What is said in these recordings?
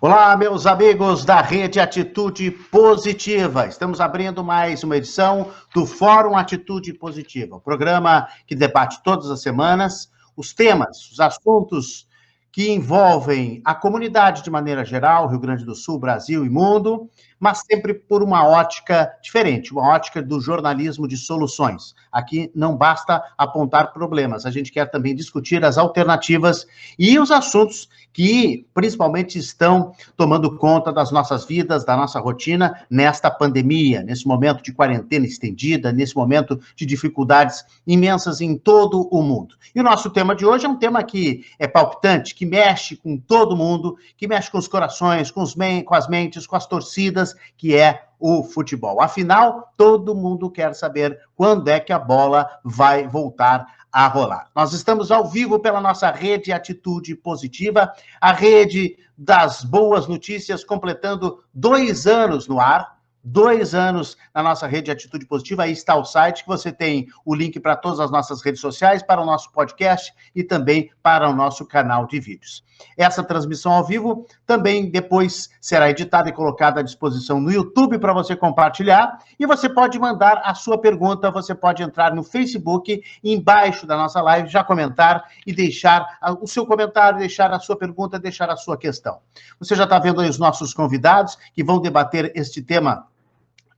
Olá, meus amigos da Rede Atitude Positiva. Estamos abrindo mais uma edição do Fórum Atitude Positiva, o programa que debate todas as semanas os temas, os assuntos que envolvem a comunidade de maneira geral, Rio Grande do Sul, Brasil e mundo, mas sempre por uma ótica diferente, uma ótica do jornalismo de soluções. Aqui não basta apontar problemas, a gente quer também discutir as alternativas e os assuntos que principalmente estão tomando conta das nossas vidas, da nossa rotina, nesta pandemia, nesse momento de quarentena estendida, nesse momento de dificuldades imensas em todo o mundo. E o nosso tema de hoje é um tema que é palpitante, que mexe com todo mundo, que mexe com os corações, com as mentes, com as torcidas, que é o futebol. Afinal, todo mundo quer saber quando é que a bola vai voltar a rolar. Nós estamos ao vivo pela nossa Rede Atitude Positiva, a rede das boas notícias, completando 2 anos no ar. 2 anos na nossa Rede Atitude Positiva. Aí está o site, que você tem o link para todas as nossas redes sociais, para o nosso podcast e também para o nosso canal de vídeos. Essa transmissão ao vivo também depois será editada e colocada à disposição no YouTube para você compartilhar, e você pode mandar a sua pergunta, você pode entrar no Facebook, embaixo da nossa live, já comentar e deixar o seu comentário, deixar a sua pergunta, deixar a sua questão. Você já está vendo aí os nossos convidados que vão debater este tema,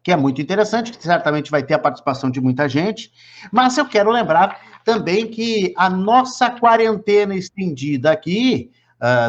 que é muito interessante, que certamente vai ter a participação de muita gente, mas eu quero lembrar também que a nossa quarentena estendida aqui,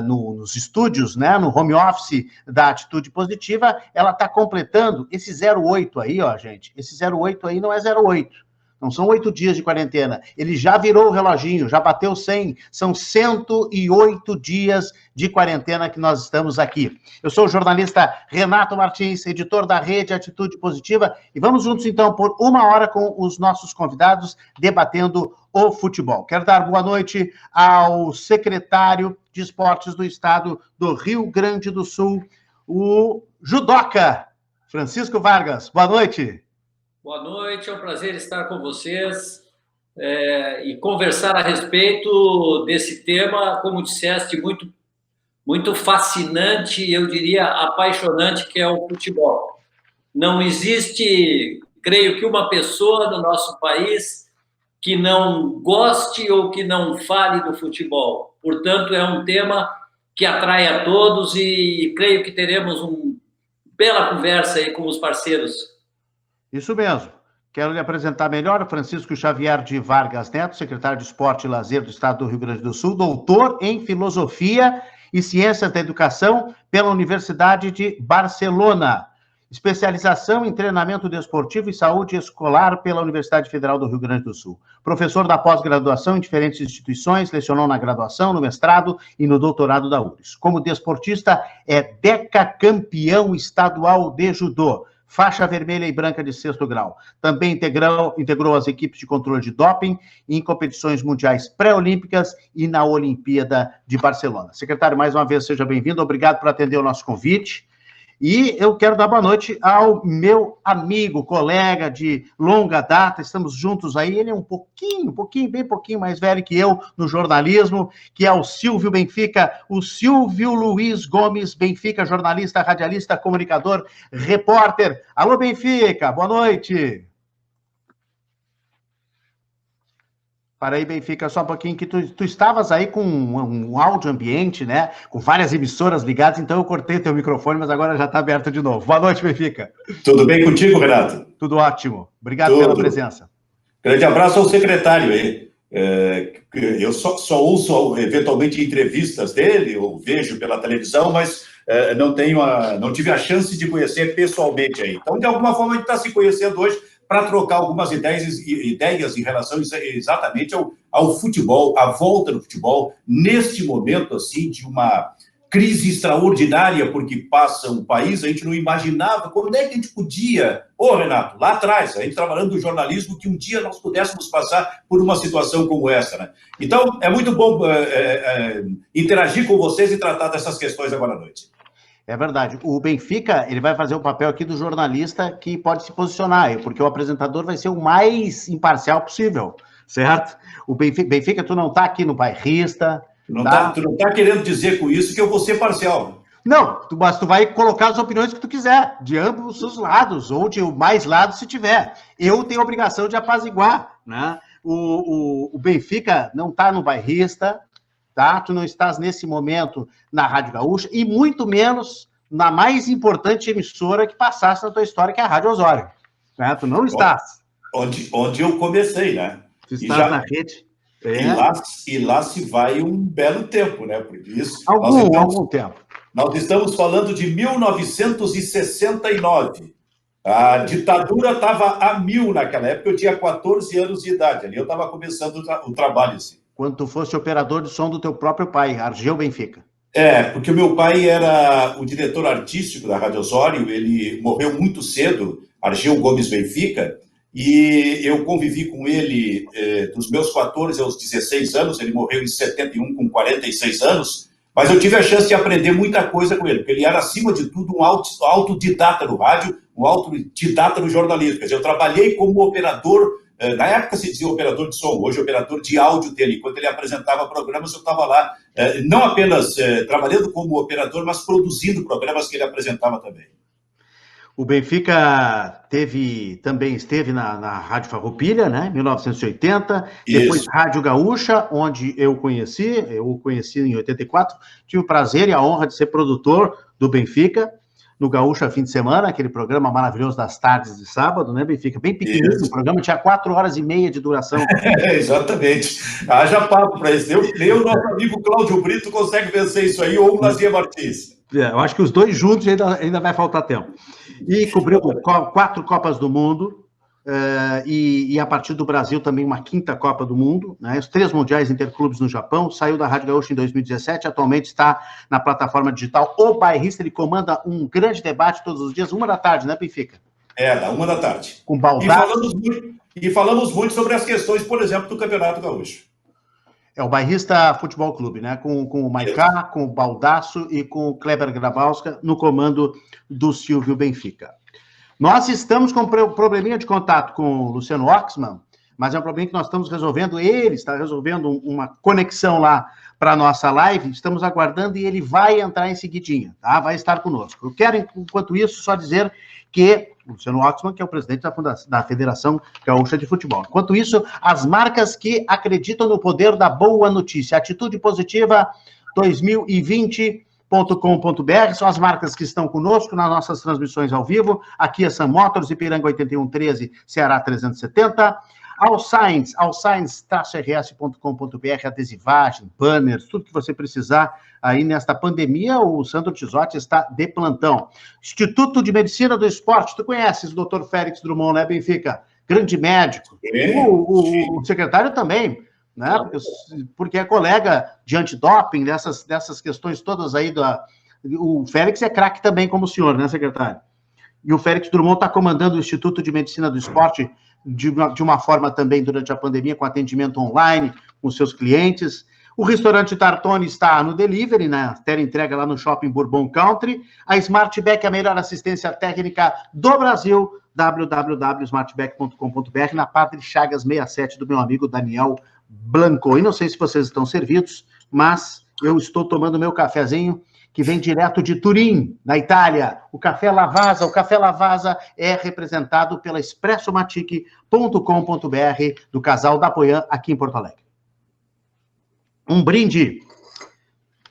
nos estúdios, né, no home office da Atitude Positiva, ela está completando esse 08 aí, ó, gente, esse 08 aí não é 08, não são 8 dias de quarentena, ele já virou o reloginho, já bateu 100, são 108 dias de quarentena que nós estamos aqui. Eu sou o jornalista Renato Martins, editor da Rede Atitude Positiva, e vamos juntos então por 1 hora com os nossos convidados debatendo o futebol. Quero dar boa noite ao secretário de Esportes do Estado do Rio Grande do Sul, o judoca Francisco Vargas. Boa noite. Boa noite, é um prazer estar com vocês e conversar a respeito desse tema, como disseste, muito fascinante, eu diria apaixonante, que é o futebol. Não existe, creio que, uma pessoa no nosso país que não goste ou que não fale do futebol. Portanto, é um tema que atrai a todos e creio que teremos uma bela conversa aí com os parceiros. Isso mesmo. Quero lhe apresentar melhor o Francisco Xavier de Vargas Neto, secretário de Esporte e Lazer do Estado do Rio Grande do Sul, doutor em Filosofia e Ciências da Educação pela Universidade de Barcelona, especialização em treinamento desportivo e saúde escolar pela Universidade Federal do Rio Grande do Sul. Professor da pós-graduação em diferentes instituições, lecionou na graduação, no mestrado e no doutorado da URGS. Como desportista, é decacampeão estadual de judô, faixa vermelha e branca de 6º grau. Também integrou as equipes de controle de doping em competições mundiais pré-olímpicas e na Olimpíada de Barcelona. Secretário, mais uma vez, seja bem-vindo. Obrigado por atender o nosso convite. E eu quero dar boa noite ao meu amigo, colega de longa data, estamos juntos aí, ele é bem pouquinho mais velho que eu no jornalismo, que é o Silvio Benfica, o Silvio Luiz Gomes Benfica, jornalista, radialista, comunicador, repórter. Alô, Benfica, boa noite. Para aí, Benfica, só um pouquinho, que tu estavas aí com um áudio ambiente, né? Com várias emissoras ligadas, então eu cortei teu microfone, mas agora já está aberto de novo. Boa noite, Benfica. Tudo bem contigo, Renato? Tudo ótimo. Obrigado pela presença. Grande abraço ao secretário aí. Eu só ouço eventualmente entrevistas dele, eu vejo pela televisão, mas não tive a chance de conhecer pessoalmente aí. Então, de alguma forma, a gente está se conhecendo hoje para trocar algumas ideias em relação exatamente ao futebol, à volta do futebol, neste momento, assim, de uma crise extraordinária porque passa o país. A gente não imaginava quando é que a gente podia, Renato, lá atrás, a gente trabalhando no jornalismo, que um dia nós pudéssemos passar por uma situação como essa, né? Então, é muito bom interagir com vocês e tratar dessas questões agora à noite. É verdade. O Benfica, ele vai fazer o papel aqui do jornalista que pode se posicionar, porque o apresentador vai ser o mais imparcial possível, certo? O Benfica, tu não tá aqui no bairrista. Tu não tá querendo dizer com isso que eu vou ser parcial. Não, mas tu vai colocar as opiniões que tu quiser, de ambos os lados, ou de mais lados se tiver. Eu tenho a obrigação de apaziguar, né? O Benfica não está no bairrista, tá? Tu não estás nesse momento na Rádio Gaúcha, e muito menos na mais importante emissora que passasse na tua história, que é a Rádio Osório. Né? Tu não estás. Onde eu comecei, né? Tu estás na rede. E lá se vai um belo tempo, né? Porque isso. Algum tempo. Nós estamos falando de 1969. A ditadura estava a 1000 naquela época, eu tinha 14 anos de idade. Ali eu estava começando o trabalho. Assim. Quando tu fosse operador de som do teu próprio pai, Argel Benfica. Porque o meu pai era o diretor artístico da Rádio Osório, ele morreu muito cedo, Argel Gomes Benfica, e eu convivi com ele dos meus 14 aos 16 anos, ele morreu em 71 com 46 anos, mas eu tive a chance de aprender muita coisa com ele, porque ele era, acima de tudo, um autodidata no rádio, um autodidata no jornalismo. Quer dizer, eu trabalhei como operador, na época se dizia operador de som, hoje operador de áudio dele. Quando ele apresentava programas, eu estava lá, não apenas trabalhando como operador, mas produzindo programas que ele apresentava também. O Benfica também esteve na Rádio Farroupilha, né, em 1980, depois Rádio Gaúcha, onde eu o conheci em 84, tive o prazer e a honra de ser produtor do Benfica, no Gaúcha Fim de Semana, aquele programa maravilhoso das tardes de sábado, né, Benfica? Bem pequenininho, o programa tinha 4 horas e meia de duração. Exatamente. Haja papo para isso. Nem o nosso amigo Cláudio Brito consegue vencer isso aí, ou o Lazia Martins. Eu acho que os dois juntos ainda vai faltar tempo. E cobriu 4 Copas do Mundo, e a partir do Brasil também uma 5ª Copa do Mundo, né? Os 3 Mundiais Interclubes no Japão, saiu da Rádio Gaúcha em 2017, atualmente está na plataforma digital O Bairrista, ele comanda um grande debate todos os dias, 1 da tarde, né, Benfica? Da 1 da tarde. Com Baldasso. E falamos muito sobre as questões, por exemplo, do Campeonato Gaúcho. É o Bairrista Futebol Clube, né? Com o Maicá, com o Baldasso e com o Kleber Grabowska no comando do Silvio Benfica. Nós estamos com um probleminha de contato com o Luciano Oxman, mas é um problema que nós estamos resolvendo. Ele está resolvendo uma conexão lá para a nossa live. Estamos aguardando e ele vai entrar em seguidinha, tá? Vai estar conosco. Eu quero, enquanto isso, só dizer que o Luciano Oxman, que é o presidente da Federação Gaúcha de Futebol. Enquanto isso, as marcas que acreditam no poder da boa notícia. Atitude Positiva 2020.com.br são as marcas que estão conosco nas nossas transmissões ao vivo. Aqui é Sam Motors, Ipiranga 8113, Ceará 370. Allsigns-rs.com.br, adesivagem, banners, tudo que você precisar aí nesta pandemia. O Sandro Tisotti está de plantão. Instituto de Medicina do Esporte, tu conheces o Dr. Félix Drummond, né, Benfica? Grande médico. O secretário também, né? Porque é colega de antidoping, dessas questões todas aí. O Félix é craque também como o senhor, né, secretário? E o Félix Drummond está comandando o Instituto de Medicina do Esporte de uma forma também durante a pandemia, com atendimento online, com seus clientes. O restaurante Tartone está no delivery, na teleentrega lá no Shopping Bourbon Country. A Smartback, a melhor assistência técnica do Brasil, www.smartback.com.br, na Padre Chagas 67, do meu amigo Daniel Blanco. E não sei se vocês estão servidos, mas eu estou tomando meu cafezinho, que vem direto de Turim, na Itália. O Café Lavazza. O Café Lavazza é representado pela expressomatic.com.br, do casal da Poian, aqui em Porto Alegre. Um brinde.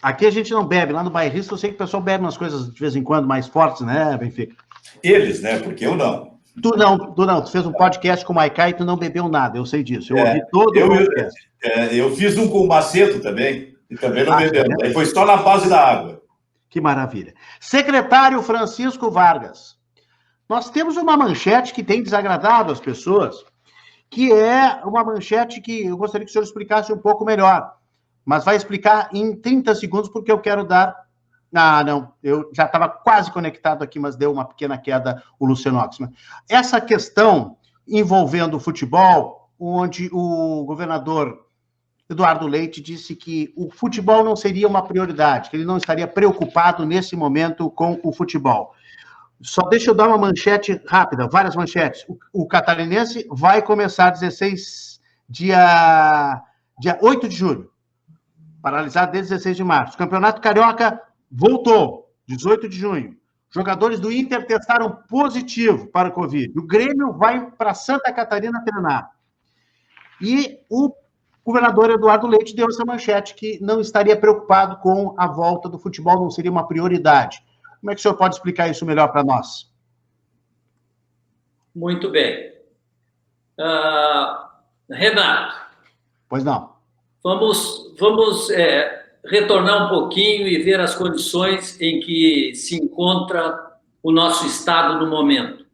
Aqui a gente não bebe, lá no Bairrista eu sei que o pessoal bebe umas coisas de vez em quando mais fortes, né, Benfica? Eles, né? Porque eu não. Tu não. Tu fez um podcast com o Maicá e tu não bebeu nada, eu sei disso. Eu ouvi todo o podcast. Eu fiz um com o Macedo também, e também não bebeu. Aí foi só na base da água. Que maravilha. Secretário Francisco Vargas. Nós temos uma manchete que tem desagradado as pessoas, que é uma manchete que eu gostaria que o senhor explicasse um pouco melhor, mas vai explicar em 30 segundos, porque eu quero dar... não, eu já estava quase conectado aqui, mas deu uma pequena queda o Luciano Oxman. Essa questão envolvendo o futebol, onde o governador Eduardo Leite disse que o futebol não seria uma prioridade, que ele não estaria preocupado nesse momento com o futebol. Só deixa eu dar uma manchete rápida, várias manchetes. O catarinense vai começar dia 8 de julho, paralisado desde 16 de março. O Campeonato Carioca voltou, 18 de junho. Jogadores do Inter testaram positivo para o Covid. O Grêmio vai para Santa Catarina treinar. E o governador Eduardo Leite deu essa manchete que não estaria preocupado com a volta do futebol, não seria uma prioridade. Como é que o senhor pode explicar isso melhor para nós? Muito bem. Renato. Pois não. Vamos retornar um pouquinho e ver as condições em que se encontra o nosso Estado no momento.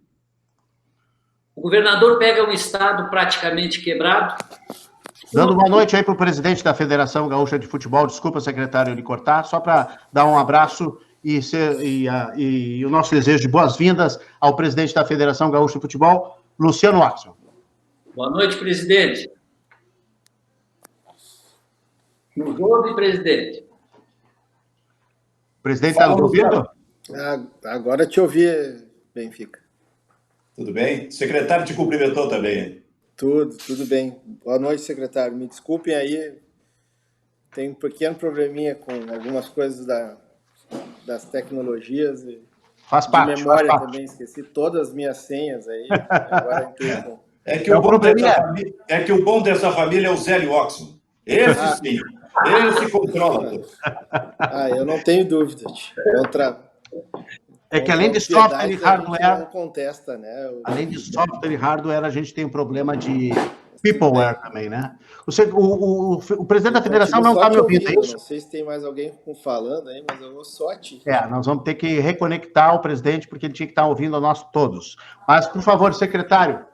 O governador pega um Estado praticamente quebrado. Dando boa noite aí para o presidente da Federação Gaúcha de Futebol. Desculpa, secretário, de cortar, só para dar um abraço e o nosso desejo de boas-vindas ao presidente da Federação Gaúcha de Futebol, Luciano Watson. Boa noite, presidente. Nos ouve, presidente. O presidente está nos ouvindo? Agora te ouvi, Benfica. Tudo bem? O secretário te cumprimentou também. Tudo bem. Boa noite, secretário. Me desculpem aí, tem um pequeno probleminha com algumas coisas das tecnologias. Faz parte. De memória faz parte. Também, esqueci todas as minhas senhas aí. Agora entrei com... É que o bom dessa família é o Zélio Oxon. Esse sim. Esse controla. Eu não tenho dúvida. É que além de software e hardware, não contesta, né? Além de software e hardware, a gente tem um problema de peopleware também, né? O presidente da federação não está me ouvindo, é isso? Não sei se tem mais alguém falando aí, mas eu vou só te... Nós vamos ter que reconectar o presidente, porque ele tinha que estar ouvindo a nós todos. Mas, por favor, secretário,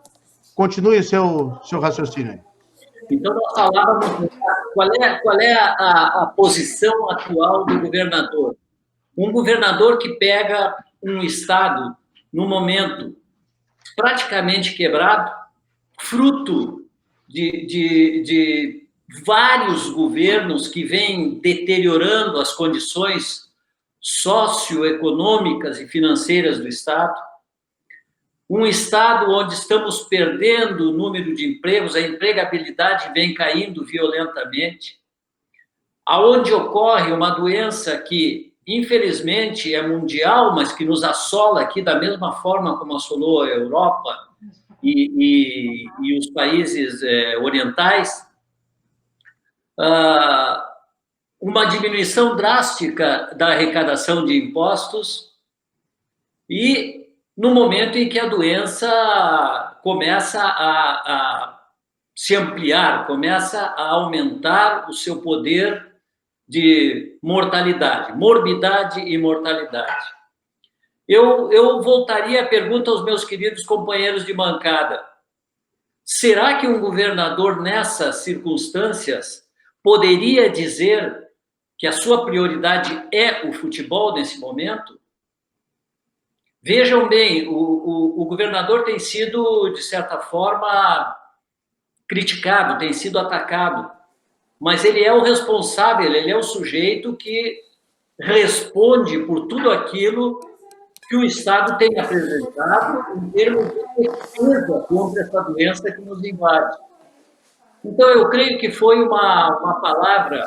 continue o seu raciocínio aí. Então, nós falávamos qual é a posição atual do governador. Um governador que pega um Estado, no momento, praticamente quebrado, fruto de vários governos que vêm deteriorando as condições socioeconômicas e financeiras do Estado, um Estado onde estamos perdendo o número de empregos, a empregabilidade vem caindo violentamente, aonde ocorre uma doença que, infelizmente, é mundial, mas que nos assola aqui da mesma forma como assolou a Europa e os países orientais, uma diminuição drástica da arrecadação de impostos e no momento em que a doença começa a se ampliar, começa a aumentar o seu poder de mortalidade, morbidade e mortalidade. Eu voltaria a pergunta aos meus queridos companheiros de bancada. Será que um governador, nessas circunstâncias, poderia dizer que a sua prioridade é o futebol nesse momento? Vejam bem, o governador tem sido, de certa forma, criticado, tem sido atacado, mas ele é o responsável, ele é o sujeito que responde por tudo aquilo que o Estado tem apresentado em termos de defesa contra essa doença que nos invade. Então, eu creio que foi uma palavra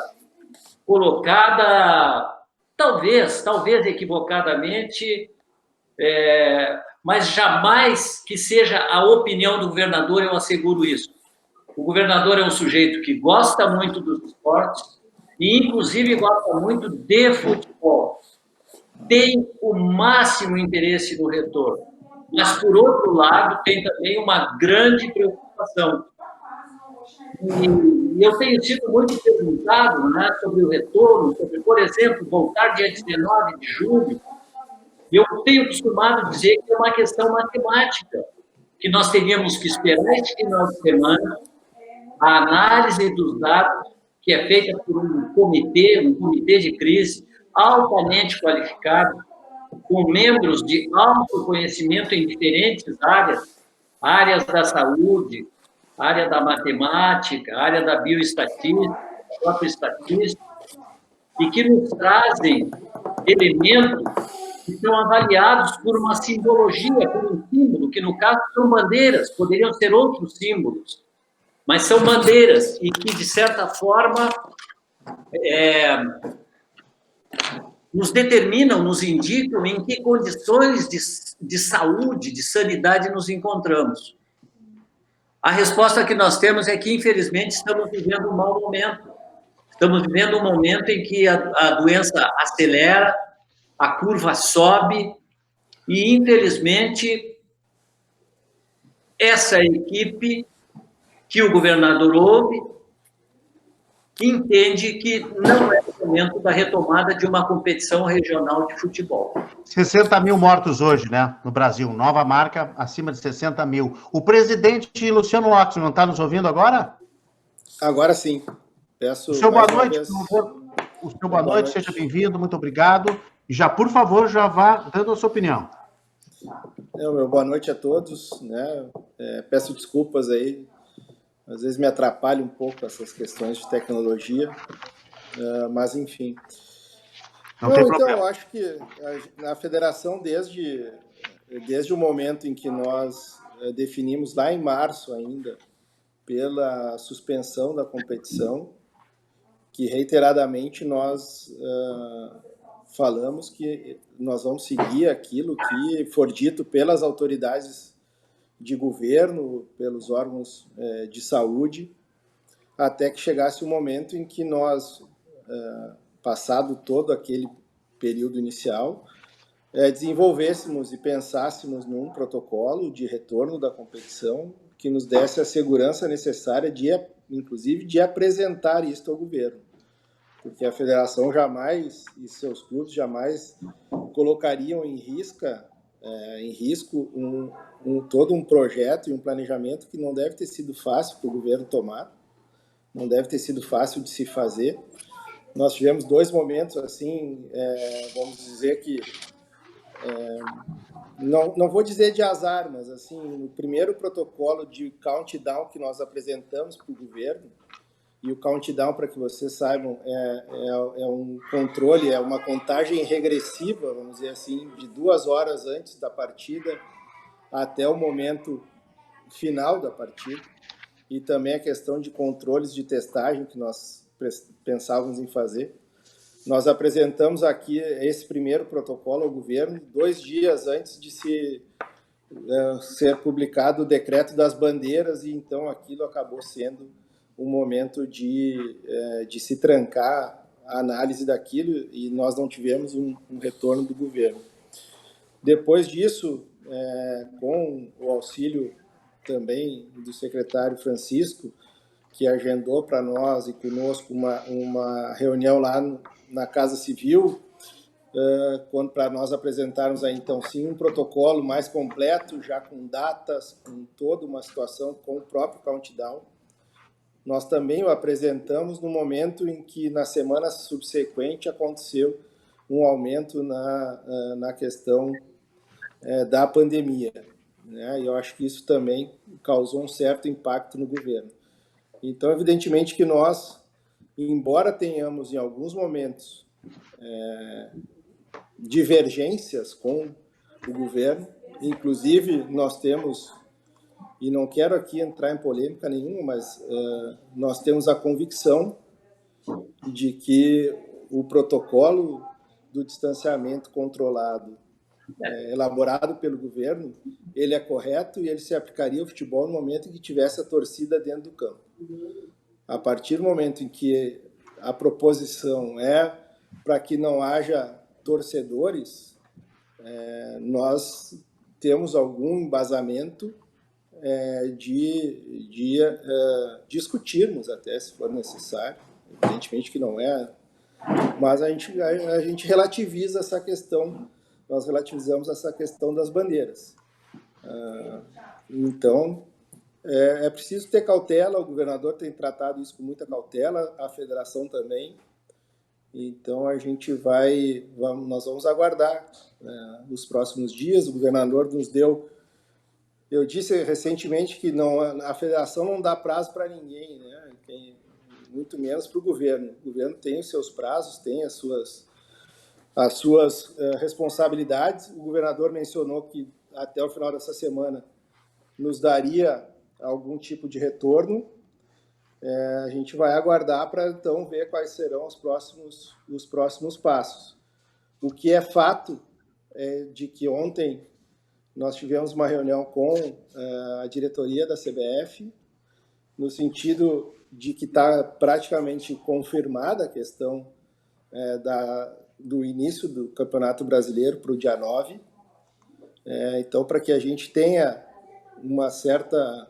colocada, talvez equivocadamente, mas jamais que seja a opinião do governador, eu asseguro isso. O governador é um sujeito que gosta muito dos esportes e, inclusive, gosta muito de futebol. Tem o máximo interesse no retorno. Mas, por outro lado, tem também uma grande preocupação. E eu tenho sido muito perguntado, né, sobre o retorno, sobre, por exemplo, voltar dia 19 de julho. Eu tenho costumado dizer que é uma questão matemática, que nós teríamos que esperar este final de semana a análise dos dados, que é feita por um comitê de crise altamente qualificado, com membros de alto conhecimento em diferentes áreas da saúde, área da matemática, área da bioestatística, própria estatística, e que nos trazem elementos que são avaliados por uma simbologia, por um símbolo, que no caso são bandeiras, poderiam ser outros símbolos, mas são bandeiras e que, de certa forma, nos determinam, nos indicam em que condições de saúde, de sanidade nos encontramos. A resposta que nós temos é que, infelizmente, estamos vivendo um mau momento. Estamos vivendo um momento em que a doença acelera, a curva sobe, e, infelizmente, essa equipe que o governador ouve entende que não é o momento da retomada de uma competição regional de futebol. 60 mil mortos hoje, né, no Brasil. Nova marca, acima de 60 mil. O presidente Luciano Oxman não está nos ouvindo agora? Agora sim. Peço o seu boa noite, vez... por favor. O seu boa noite, seja bem-vindo, muito obrigado. E já, por favor, já vá dando a sua opinião. Meu boa noite a todos, né? Peço desculpas aí, às vezes me atrapalha um pouco essas questões de tecnologia, mas enfim. Não tem então, problema. eu acho que a federação, desde o momento em que nós definimos lá em março ainda, pela suspensão da competição, que reiteradamente nós falamos que nós vamos seguir aquilo que for dito pelas autoridades de governo, pelos órgãos de saúde, até que chegasse o momento em que nós, passado todo aquele período inicial, desenvolvêssemos e pensássemos num protocolo de retorno da competição que nos desse a segurança necessária, inclusive, de apresentar isso ao governo. Porque a federação jamais, e seus clubes jamais, colocariam em risco todo um projeto e um planejamento que não deve ter sido fácil para o governo tomar, não deve ter sido fácil de se fazer. Nós tivemos 2 momentos assim, vamos dizer que, não vou dizer de azar, mas assim, no primeiro protocolo de countdown que nós apresentamos para o governo, e o countdown, para que vocês saibam, é um controle, é uma contagem regressiva, vamos dizer assim, de 2 horas antes da partida até o momento final da partida, e também a questão de controles de testagem que nós pensávamos em fazer. Nós apresentamos aqui esse primeiro protocolo ao governo 2 dias antes de ser publicado o decreto das bandeiras, e então aquilo acabou sendo um momento de se trancar a análise daquilo, e nós não tivemos um retorno do governo. Depois disso, com o auxílio também do secretário Francisco, que agendou para nós e conosco uma reunião lá na Casa Civil, para nós apresentarmos aí, então, sim, um protocolo mais completo, já com datas, com toda uma situação, com o próprio countdown. Nós também o apresentamos no momento em que, na semana subsequente, aconteceu um aumento na questão da pandemia, né? E eu acho que isso também causou um certo impacto no governo. Então, evidentemente que nós, embora tenhamos em alguns momentos divergências com o governo, inclusive nós temos, e não quero aqui entrar em polêmica nenhuma, mas nós temos a convicção de que o protocolo do distanciamento controlado elaborado pelo governo, ele é correto e ele se aplicaria ao futebol no momento em que tivesse a torcida dentro do campo. A partir do momento em que a proposição é para que não haja torcedores, nós temos algum embasamento de discutirmos até, se for necessário. Evidentemente que não é, mas a gente relativiza essa questão, nós relativizamos essa questão das bandeiras. Então, é preciso ter cautela, o governador tem tratado isso com muita cautela, a federação também. Então, nós vamos aguardar nos próximos dias. O governador nos deu... Eu disse recentemente que a federação não dá prazo para ninguém, né? Muito menos para o governo. O governo tem os seus prazos, tem as suas responsabilidades. O governador mencionou que até o final dessa semana nos daria algum tipo de retorno. A gente vai aguardar para então ver quais serão os próximos passos. O que é fato é de que ontem nós tivemos uma reunião com a diretoria da CBF, no sentido de que está praticamente confirmada a questão do início do Campeonato Brasileiro para o dia 9. Então, para que a gente tenha uma certa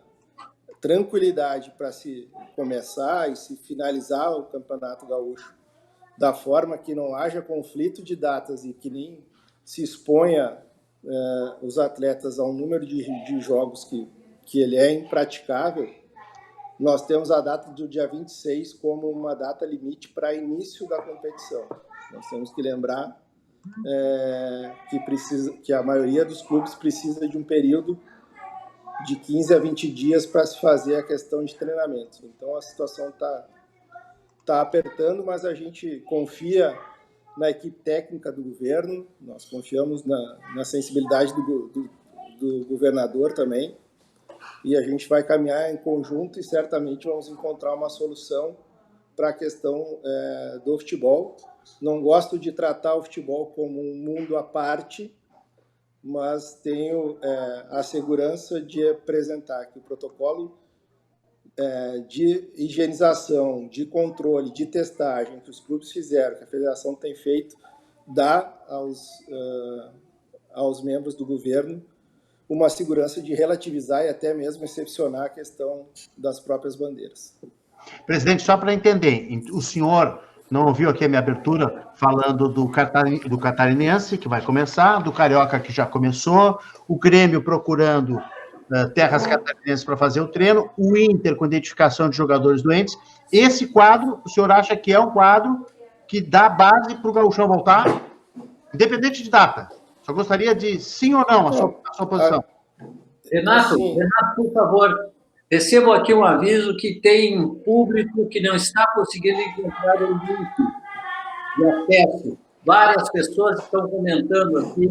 tranquilidade para se começar e se finalizar o Campeonato Gaúcho da forma que não haja conflito de datas e que nem se exponha os atletas a um número de jogos que ele é impraticável, nós temos a data do dia 26 como uma data limite para início da competição. Nós temos que lembrar que a maioria dos clubes precisa de um período de 15 a 20 dias para se fazer a questão de treinamento. Então, a situação está apertando, mas a gente confia na equipe técnica do governo, nós confiamos na sensibilidade do governador também, e a gente vai caminhar em conjunto e certamente vamos encontrar uma solução para a questão do futebol. Não gosto de tratar o futebol como um mundo à parte, mas tenho a segurança de apresentar que o protocolo de higienização, de controle, de testagem que os clubes fizeram, que a federação tem feito, dá aos membros do governo uma segurança de relativizar e até mesmo excepcionar a questão das próprias bandeiras. Presidente, só para entender, o senhor não ouviu aqui a minha abertura falando do catarinense, que vai começar, do carioca, que já começou, o Grêmio procurando terras catarinenses para fazer o treino, o Inter com identificação de jogadores doentes. Esse quadro, o senhor acha que é um quadro que dá base para o Gauchão voltar, independente de data? Só gostaria de sim ou não a sua posição. Renato, por favor, recebo aqui um aviso que tem público que não está conseguindo encontrar o link de acesso. Várias pessoas estão comentando aqui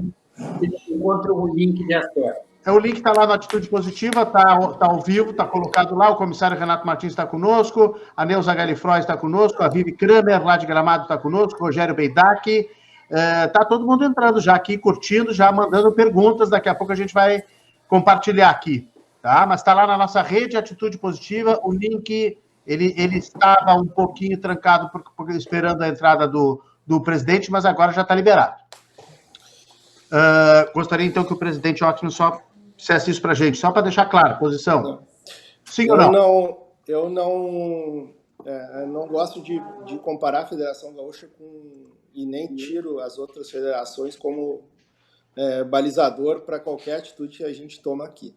que não encontram o link de acesso. O link está lá no Atitude Positiva, está ao vivo, está colocado lá, o comissário Renato Martins está conosco, a Neuza Galifroy está conosco, a Vivi Kramer, lá de Gramado, está conosco, o Rogério Beidac, está todo mundo entrando já aqui, curtindo, já mandando perguntas, daqui a pouco a gente vai compartilhar aqui, tá? Mas está lá na nossa rede Atitude Positiva, o link, ele estava um pouquinho trancado, esperando a entrada do presidente, mas agora já está liberado. Gostaria, então, que o presidente Oxman só dissesse isso para a gente, só para deixar claro, posição. Sim ou não? Eu não gosto de comparar a Federação Gaúcha e nem tiro as outras federações como balizador para qualquer atitude que a gente toma aqui.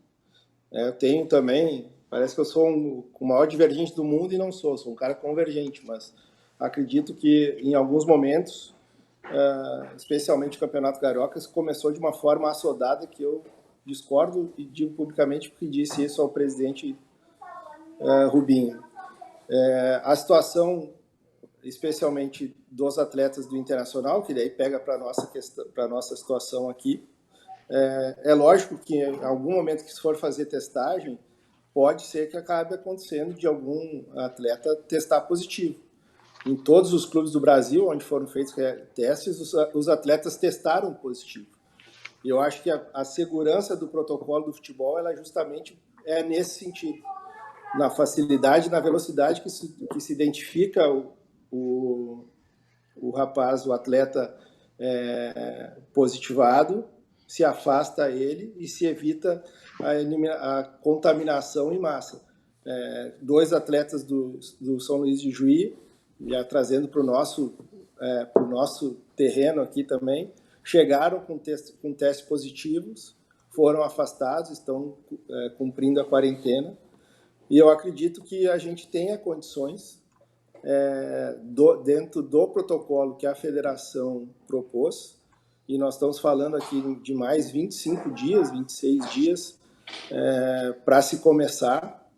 Eu tenho também, parece que eu sou o maior divergente do mundo e não sou um cara convergente, mas acredito que em alguns momentos, especialmente o Campeonato Carioca, começou de uma forma assodada que eu discordo e digo publicamente porque disse isso ao presidente Rubinho. A situação, especialmente dos atletas do Internacional, que daí pega para a nossa situação aqui, é lógico que em algum momento que se for fazer testagem, pode ser que acabe acontecendo de algum atleta testar positivo. Em todos os clubes do Brasil, onde foram feitos testes, os atletas testaram positivo. E eu acho que a segurança do protocolo do futebol, ela justamente é nesse sentido. Na facilidade, na velocidade que se identifica o rapaz, o atleta positivado, se afasta ele e se evita a contaminação em massa. 2 atletas do São Luís de Juí, já trazendo para o nosso terreno aqui também, chegaram com testes positivos, foram afastados, estão cumprindo a quarentena, e eu acredito que a gente tenha condições, dentro do protocolo que a federação propôs, e nós estamos falando aqui de mais 25 dias, 26 dias, para se começar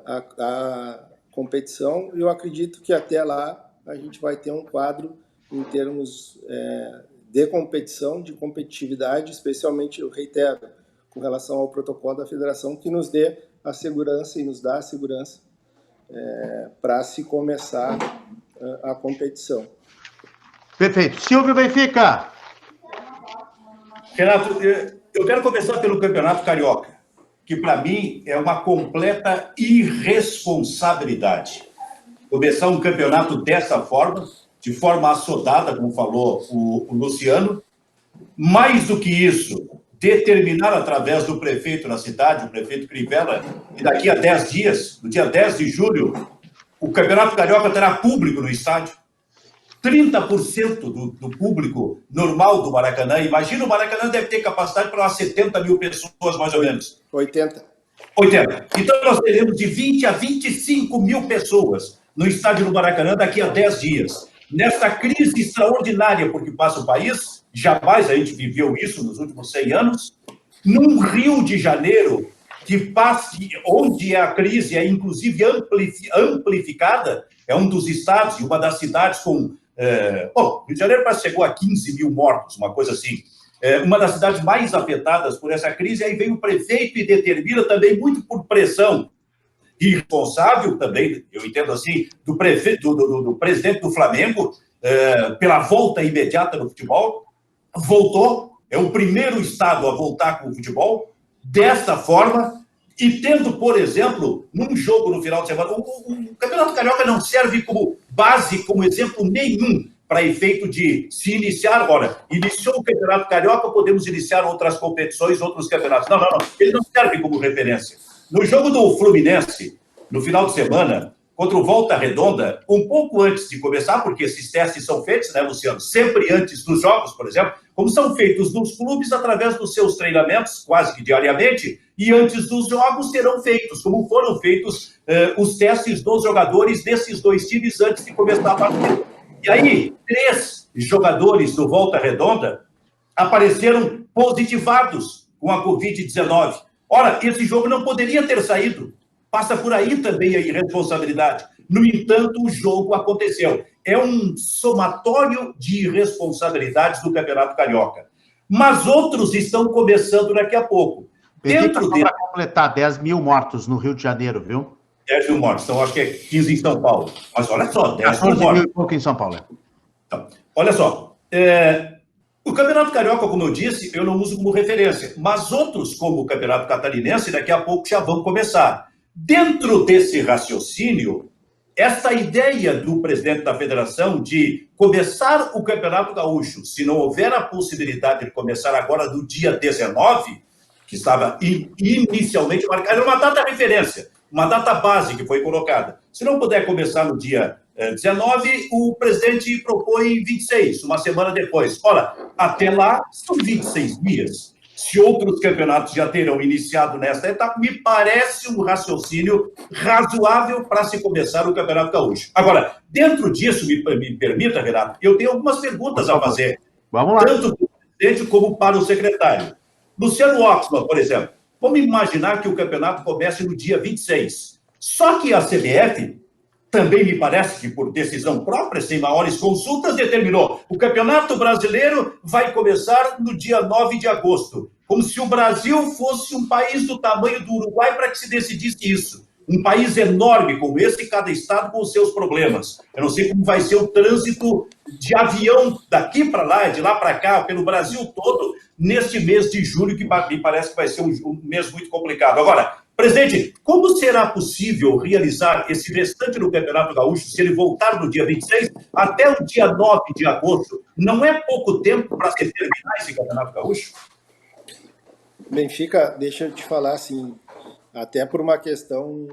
a competição, e eu acredito que até lá a gente vai ter um quadro em termos de competição, de competitividade, especialmente, eu reitero, com relação ao protocolo da federação, que nos dê a segurança e nos dá a segurança para se começar a competição. Perfeito. Silvio Benfica. Renato, eu quero começar pelo Campeonato Carioca, que para mim é uma completa irresponsabilidade. Começar um campeonato dessa forma, de forma assodada, como falou o Luciano. Mais do que isso, determinar através do prefeito na cidade, o prefeito Crivella, que daqui a 10 dias, no dia 10 de julho, o Campeonato Carioca terá público no estádio. 30% do público normal do Maracanã. Imagina, o Maracanã deve ter capacidade para umas 70 mil pessoas, mais ou menos. 80. Então, nós teremos de 20 a 25 mil pessoas no estádio do Maracanã daqui a 10 dias. Nesta crise extraordinária por que passa o país, jamais a gente viveu isso nos últimos 100 anos, num Rio de Janeiro, onde a crise é, inclusive, amplificada, é um dos estados e uma das cidades com... Rio de Janeiro parece que chegou a 15 mil mortos, uma coisa assim. Uma das cidades mais afetadas por essa crise, aí vem o prefeito e determina também muito por pressão irresponsável também, eu entendo assim, do presidente do Flamengo, pela volta imediata no futebol. Voltou, é o primeiro estado a voltar com o futebol, dessa forma, e tendo, por exemplo, num jogo no final de semana, o Campeonato Carioca não serve como base, como exemplo nenhum para efeito de se iniciar. Olha, iniciou o Campeonato Carioca, podemos iniciar outras competições, outros campeonatos. Não. Ele não serve como referência. No jogo do Fluminense, no final de semana, contra o Volta Redonda, um pouco antes de começar, porque esses testes são feitos, né, Luciano? Sempre antes dos jogos, por exemplo, como são feitos nos clubes através dos seus treinamentos, quase que diariamente, e antes dos jogos serão feitos, como foram feitos os testes dos jogadores desses dois times antes de começar a partida. E aí, 3 jogadores do Volta Redonda apareceram positivados com a Covid-19. Ora, esse jogo não poderia ter saído. Passa por aí também a irresponsabilidade. No entanto, o jogo aconteceu. É um somatório de irresponsabilidades do Campeonato Carioca. Mas outros estão começando daqui a pouco. Dentro dele... Para completar 10 mil mortos no Rio de Janeiro, viu? 10 mil mortos. Então, acho que é 15 em São Paulo. Mas olha só, 10 mil mortos. 14 mil e pouco em São Paulo. Então, olha só. O Campeonato Carioca, como eu disse, eu não uso como referência. Mas outros, como o Campeonato Catarinense, daqui a pouco já vão começar. Dentro desse raciocínio, essa ideia do presidente da federação de começar o Campeonato Gaúcho, se não houver a possibilidade de começar agora no dia 19, que estava inicialmente marcado, era uma data referência, uma data base que foi colocada. Se não puder começar no dia 19, o presidente propõe 26, uma semana depois. Olha, até lá são 26 dias. Se outros campeonatos já terão iniciado nesta etapa, me parece um raciocínio razoável para se começar o Campeonato Gaúcho. Agora, dentro disso, me permita, Renato, eu tenho algumas perguntas a fazer. Vamos lá. Tanto para o presidente como para o secretário. Luciano Oxman, por exemplo, vamos imaginar que o campeonato comece no dia 26. Só que a CBF, também me parece que por decisão própria, sem maiores consultas, determinou o Campeonato Brasileiro vai começar no dia 9 de agosto, como se o Brasil fosse um país do tamanho do Uruguai para que se decidisse isso. Um país enorme como esse, cada estado com os seus problemas. Eu não sei como vai ser o trânsito de avião daqui para lá, de lá para cá, pelo Brasil todo, neste mês de julho, que me parece que vai ser um mês muito complicado. Agora, presidente, como será possível realizar esse restante do Campeonato Gaúcho, se ele voltar no dia 26 até o dia 9 de agosto? Não é pouco tempo para se terminar esse Campeonato Gaúcho? Benfica, deixa eu te falar assim, até por uma questão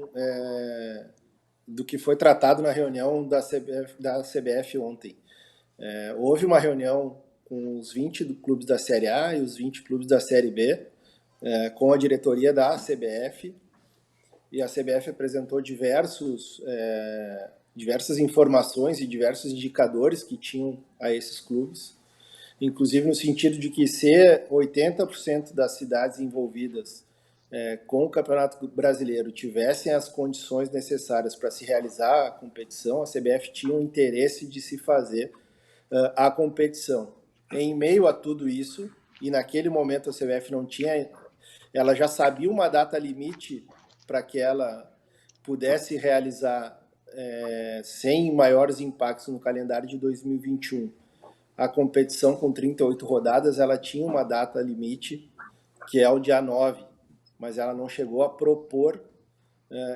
do que foi tratado na reunião da CBF ontem. Houve uma reunião com os 20 clubes da Série A e os 20 clubes da Série B, com a diretoria da CBF, e a CBF apresentou diversas informações e diversos indicadores que tinham a esses clubes, inclusive no sentido de que se 80% das cidades envolvidas com o Campeonato Brasileiro tivessem as condições necessárias para se realizar a competição, a CBF tinha o interesse de se fazer a competição. Em meio a tudo isso, e naquele momento a CBF não tinha, ela já sabia uma data limite para que ela pudesse realizar sem maiores impactos no calendário de 2021, a competição com 38 rodadas, ela tinha uma data limite, que é o dia 9, mas ela não chegou a propor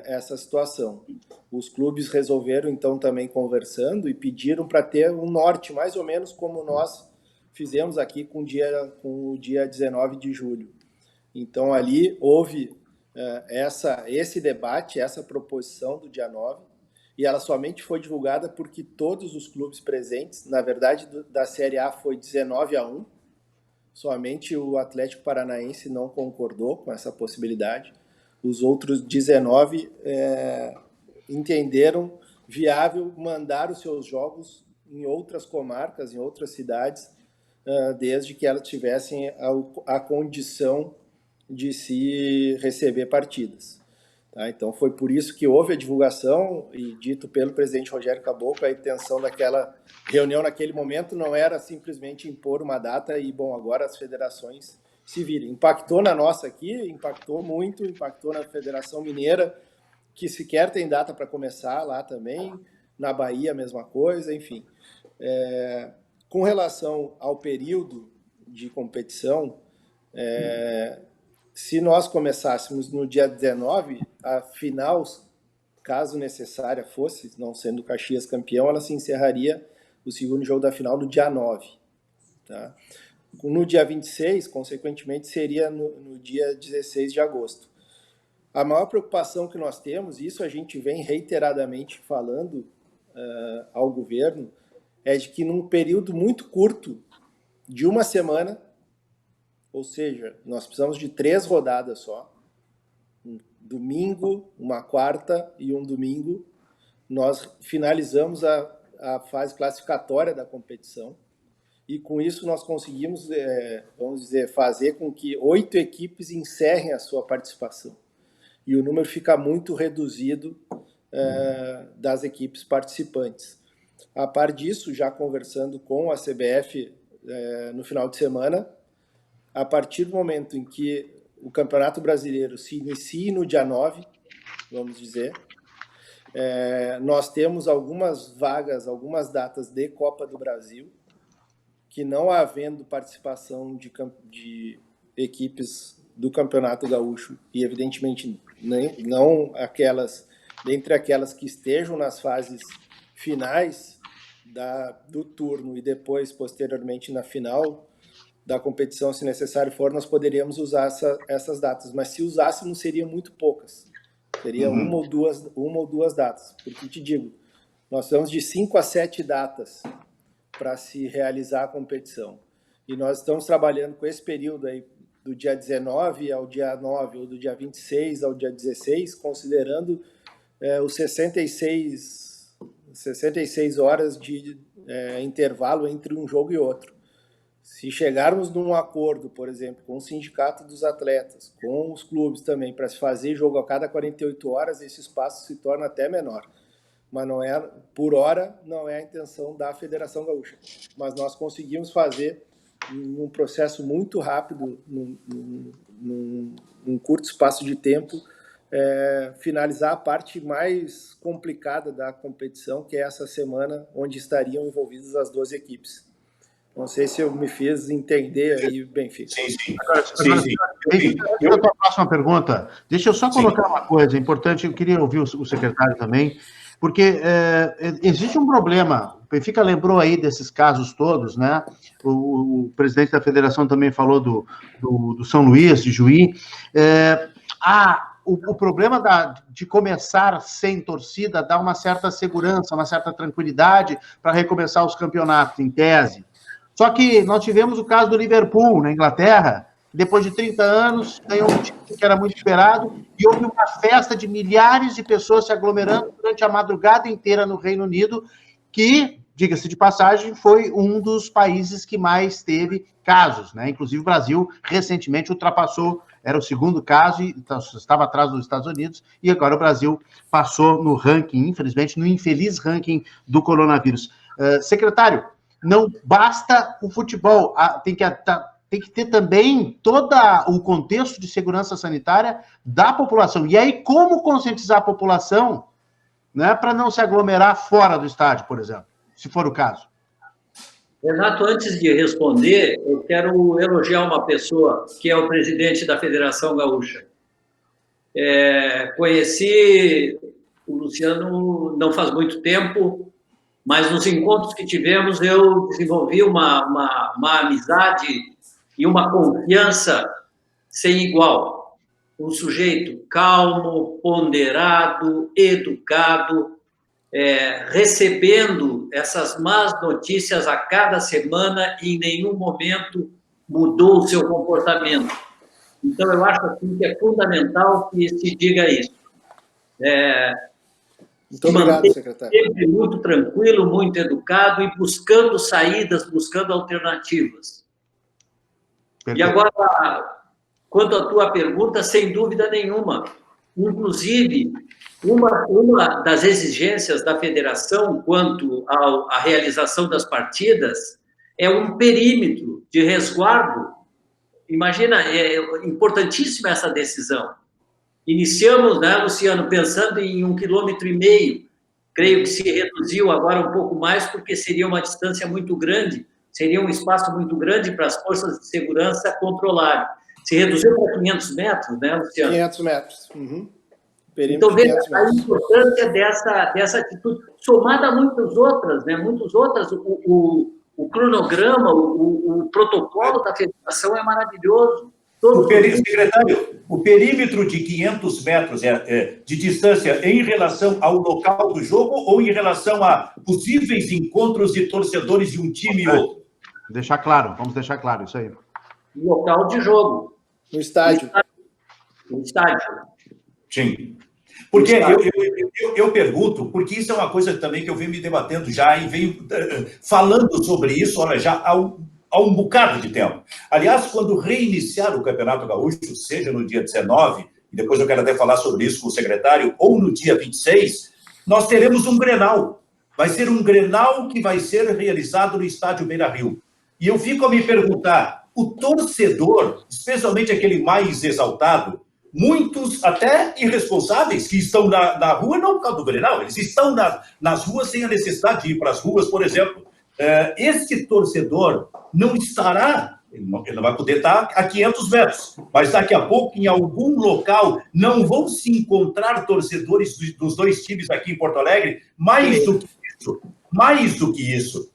essa situação. Os clubes resolveram, então, também conversando e pediram para ter um norte, mais ou menos como nós fizemos aqui com o dia 19 de julho. Então, ali houve esse debate, essa proposição do dia 9, e ela somente foi divulgada porque todos os clubes presentes, na verdade, da Série A foi 19-1, somente o Atlético Paranaense não concordou com essa possibilidade. Os outros 19 entenderam viável mandar os seus jogos em outras comarcas, em outras cidades, desde que elas tivessem a condição de se receber partidas. Tá? Então, foi por isso que houve a divulgação, e dito pelo presidente Rogério Caboclo, a intenção daquela reunião naquele momento não era simplesmente impor uma data e, bom, agora as federações se virem. Impactou na nossa aqui, impactou muito, impactou na Federação Mineira, que sequer tem data para começar lá também, na Bahia a mesma coisa, enfim. Com relação ao período de competição, se nós começássemos no dia 19, a final, caso necessária fosse, não sendo o Caxias campeão, ela se encerraria o segundo jogo da final no dia 9. Tá? No dia 26, consequentemente, seria no dia 16 de agosto. A maior preocupação que nós temos, isso a gente vem reiteradamente falando ao governo, é de que num período muito curto, de uma semana, ou seja, nós precisamos de 3 rodadas só, um domingo, uma quarta e um domingo, nós finalizamos a fase classificatória da competição, e com isso nós conseguimos, vamos dizer, fazer com que 8 equipes encerrem a sua participação. E o número fica muito reduzido das equipes participantes. A par disso, já conversando com a CBF no final de semana, a partir do momento em que o Campeonato Brasileiro se inicie no dia 9, vamos dizer, nós temos algumas vagas, algumas datas de Copa do Brasil, que não havendo participação de equipes do Campeonato Gaúcho, e evidentemente não dentre aquelas que estejam nas fases finais do turno e depois, posteriormente, na final da competição, se necessário for, nós poderíamos usar essas datas, mas se usássemos, seriam muito poucas. Seria uma ou duas datas. Porque te digo, nós temos de 5 a 7 datas para se realizar a competição. E nós estamos trabalhando com esse período aí, do dia 19 ao dia 9, ou do dia 26 ao dia 16, considerando os 66 horas de intervalo entre um jogo e outro. Se chegarmos num acordo, por exemplo, com o sindicato dos atletas, com os clubes também, para se fazer jogo a cada 48 horas, esse espaço se torna até menor. Mas não é, por hora, não é a intenção da Federação Gaúcha. Mas nós conseguimos fazer, num processo muito rápido, num curto espaço de tempo, finalizar a parte mais complicada da competição, que é essa semana, onde estariam envolvidas as 12 equipes. Não sei se eu me fiz entender aí, Benfica. Sim. A próxima pergunta. Deixa eu só colocar uma coisa importante, eu queria ouvir o secretário também, porque existe um problema. O Benfica lembrou aí desses casos todos, né? O presidente da federação também falou do São Luís, de Juí. O problema de começar sem torcida dá uma certa segurança, uma certa tranquilidade para recomeçar os campeonatos, em tese. Só que nós tivemos o caso do Liverpool, na Inglaterra, depois de 30 anos, ganhou um título que era muito esperado, e houve uma festa de milhares de pessoas se aglomerando durante a madrugada inteira no Reino Unido, que, diga-se de passagem, foi um dos países que mais teve casos, né? Inclusive o Brasil recentemente ultrapassou, era o segundo caso, e estava atrás dos Estados Unidos, e agora o Brasil passou no ranking, infelizmente, no infeliz ranking do coronavírus. Secretário, não basta o futebol, tem que ter também todo o contexto de segurança sanitária da população. E aí, como conscientizar a população, né, para não se aglomerar fora do estádio, por exemplo, se for o caso? Renato, antes de responder, eu quero elogiar uma pessoa que é o presidente da Federação Gaúcha. Conheci o Luciano não faz muito tempo, mas nos encontros que tivemos eu desenvolvi uma amizade e uma confiança sem igual. Um sujeito calmo, ponderado, educado, recebendo essas más notícias a cada semana e em nenhum momento mudou o seu comportamento. Então, eu acho assim, que é fundamental que se diga isso. Muito obrigado, secretário. Sempre muito tranquilo, muito educado e buscando saídas, buscando alternativas. Perfeito. E agora, quanto à tua pergunta, sem dúvida nenhuma. Inclusive, uma das exigências da federação quanto à realização das partidas é um perímetro de resguardo. Imagina, é importantíssima essa decisão. Iniciamos, né, Luciano, pensando em 1,5 km, creio que se reduziu agora um pouco mais, porque seria uma distância muito grande, seria um espaço muito grande para as forças de segurança controlarem. Se reduziu para 500 metros, né, Luciano? 500 metros. Uhum. Então, veja a importância dessa atitude, somada a muitas outras, né? Muitas outras. O cronograma, o protocolo da federação é maravilhoso. Secretário, o perímetro de 500 metros de distância em relação ao local do jogo ou em relação a possíveis encontros de torcedores de um time e outro? Deixar claro, vamos deixar claro isso aí. Local de jogo. No estádio. No estádio. Sim. Porque eu pergunto, porque isso é uma coisa também que eu venho me debatendo já e venho falando sobre isso, olha, já há um bocado de tempo. Aliás, quando reiniciar o Campeonato Gaúcho, seja no dia 19, e depois eu quero até falar sobre isso com o secretário, ou no dia 26, nós teremos um Grenal. Vai ser um Grenal que vai ser realizado no estádio Beira-Rio. E eu fico a me perguntar, o torcedor, especialmente aquele mais exaltado, muitos até irresponsáveis que estão na rua, não por causa do Grenal, eles estão nas ruas sem a necessidade de ir para as ruas, por exemplo. Esse torcedor não estará, ele não vai poder estar a 500 metros, mas daqui a pouco, em algum local, não vão se encontrar torcedores dos dois times aqui em Porto Alegre, mais do que isso.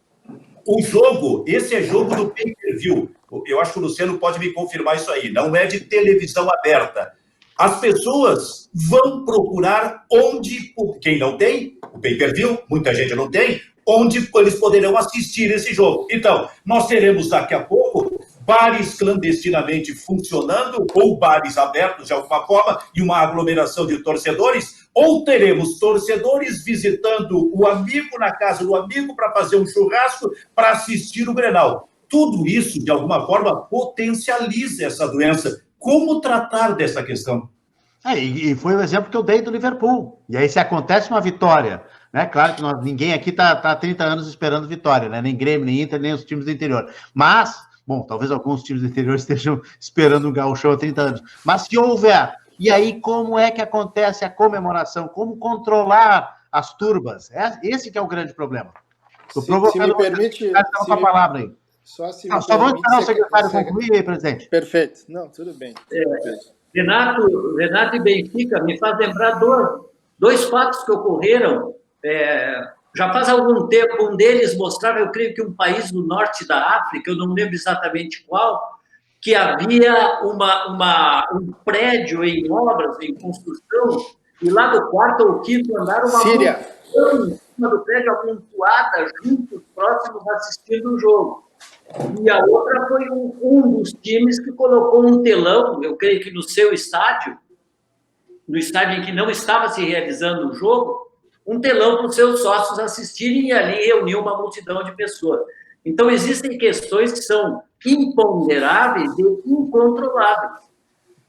O jogo, esse é jogo do pay-per-view. Eu acho que o Luciano pode me confirmar isso aí, não é de televisão aberta. As pessoas vão procurar onde, quem não tem, o pay-per-view, muita gente não tem, onde eles poderão assistir esse jogo. Então, nós teremos daqui a pouco bares clandestinamente funcionando, ou bares abertos de alguma forma, e uma aglomeração de torcedores, ou teremos torcedores visitando o amigo na casa do amigo para fazer um churrasco, para assistir o Grenal. Tudo isso, de alguma forma, potencializa essa doença. Como tratar dessa questão? E foi o exemplo que eu dei do Liverpool. E aí, se acontece uma vitória, né? Claro que ninguém aqui está há 30 anos esperando vitória, né? Nem Grêmio, nem Inter, nem os times do interior. Mas, bom, talvez alguns times do interior estejam esperando um gauchão há 30 anos. Mas se houver, e aí como é que acontece a comemoração? Como controlar as turbas? Esse que é o grande problema. Estou provocando... Se me permite... com a palavra aí. Só se Não, só vamos esperar o secretário concluir aí, presidente. Perfeito. Não, tudo bem. Renato e Benfica me faz lembrar dois fatos que ocorreram. Já faz algum tempo, um deles mostrava, eu creio que um país do norte da África, eu não lembro exatamente qual, que havia um prédio em obras, em construção, e lá do quarto ou quinto andar, uma Síria. multidão em cima do prédio amontoada, juntos, próximos, assistindo o jogo. E a outra foi um dos times que colocou um telão, eu creio que no seu estádio, no estádio em que não estava se realizando o jogo, um telão para os seus sócios assistirem e ali reuniu uma multidão de pessoas. Então, existem questões que são imponderáveis e incontroláveis.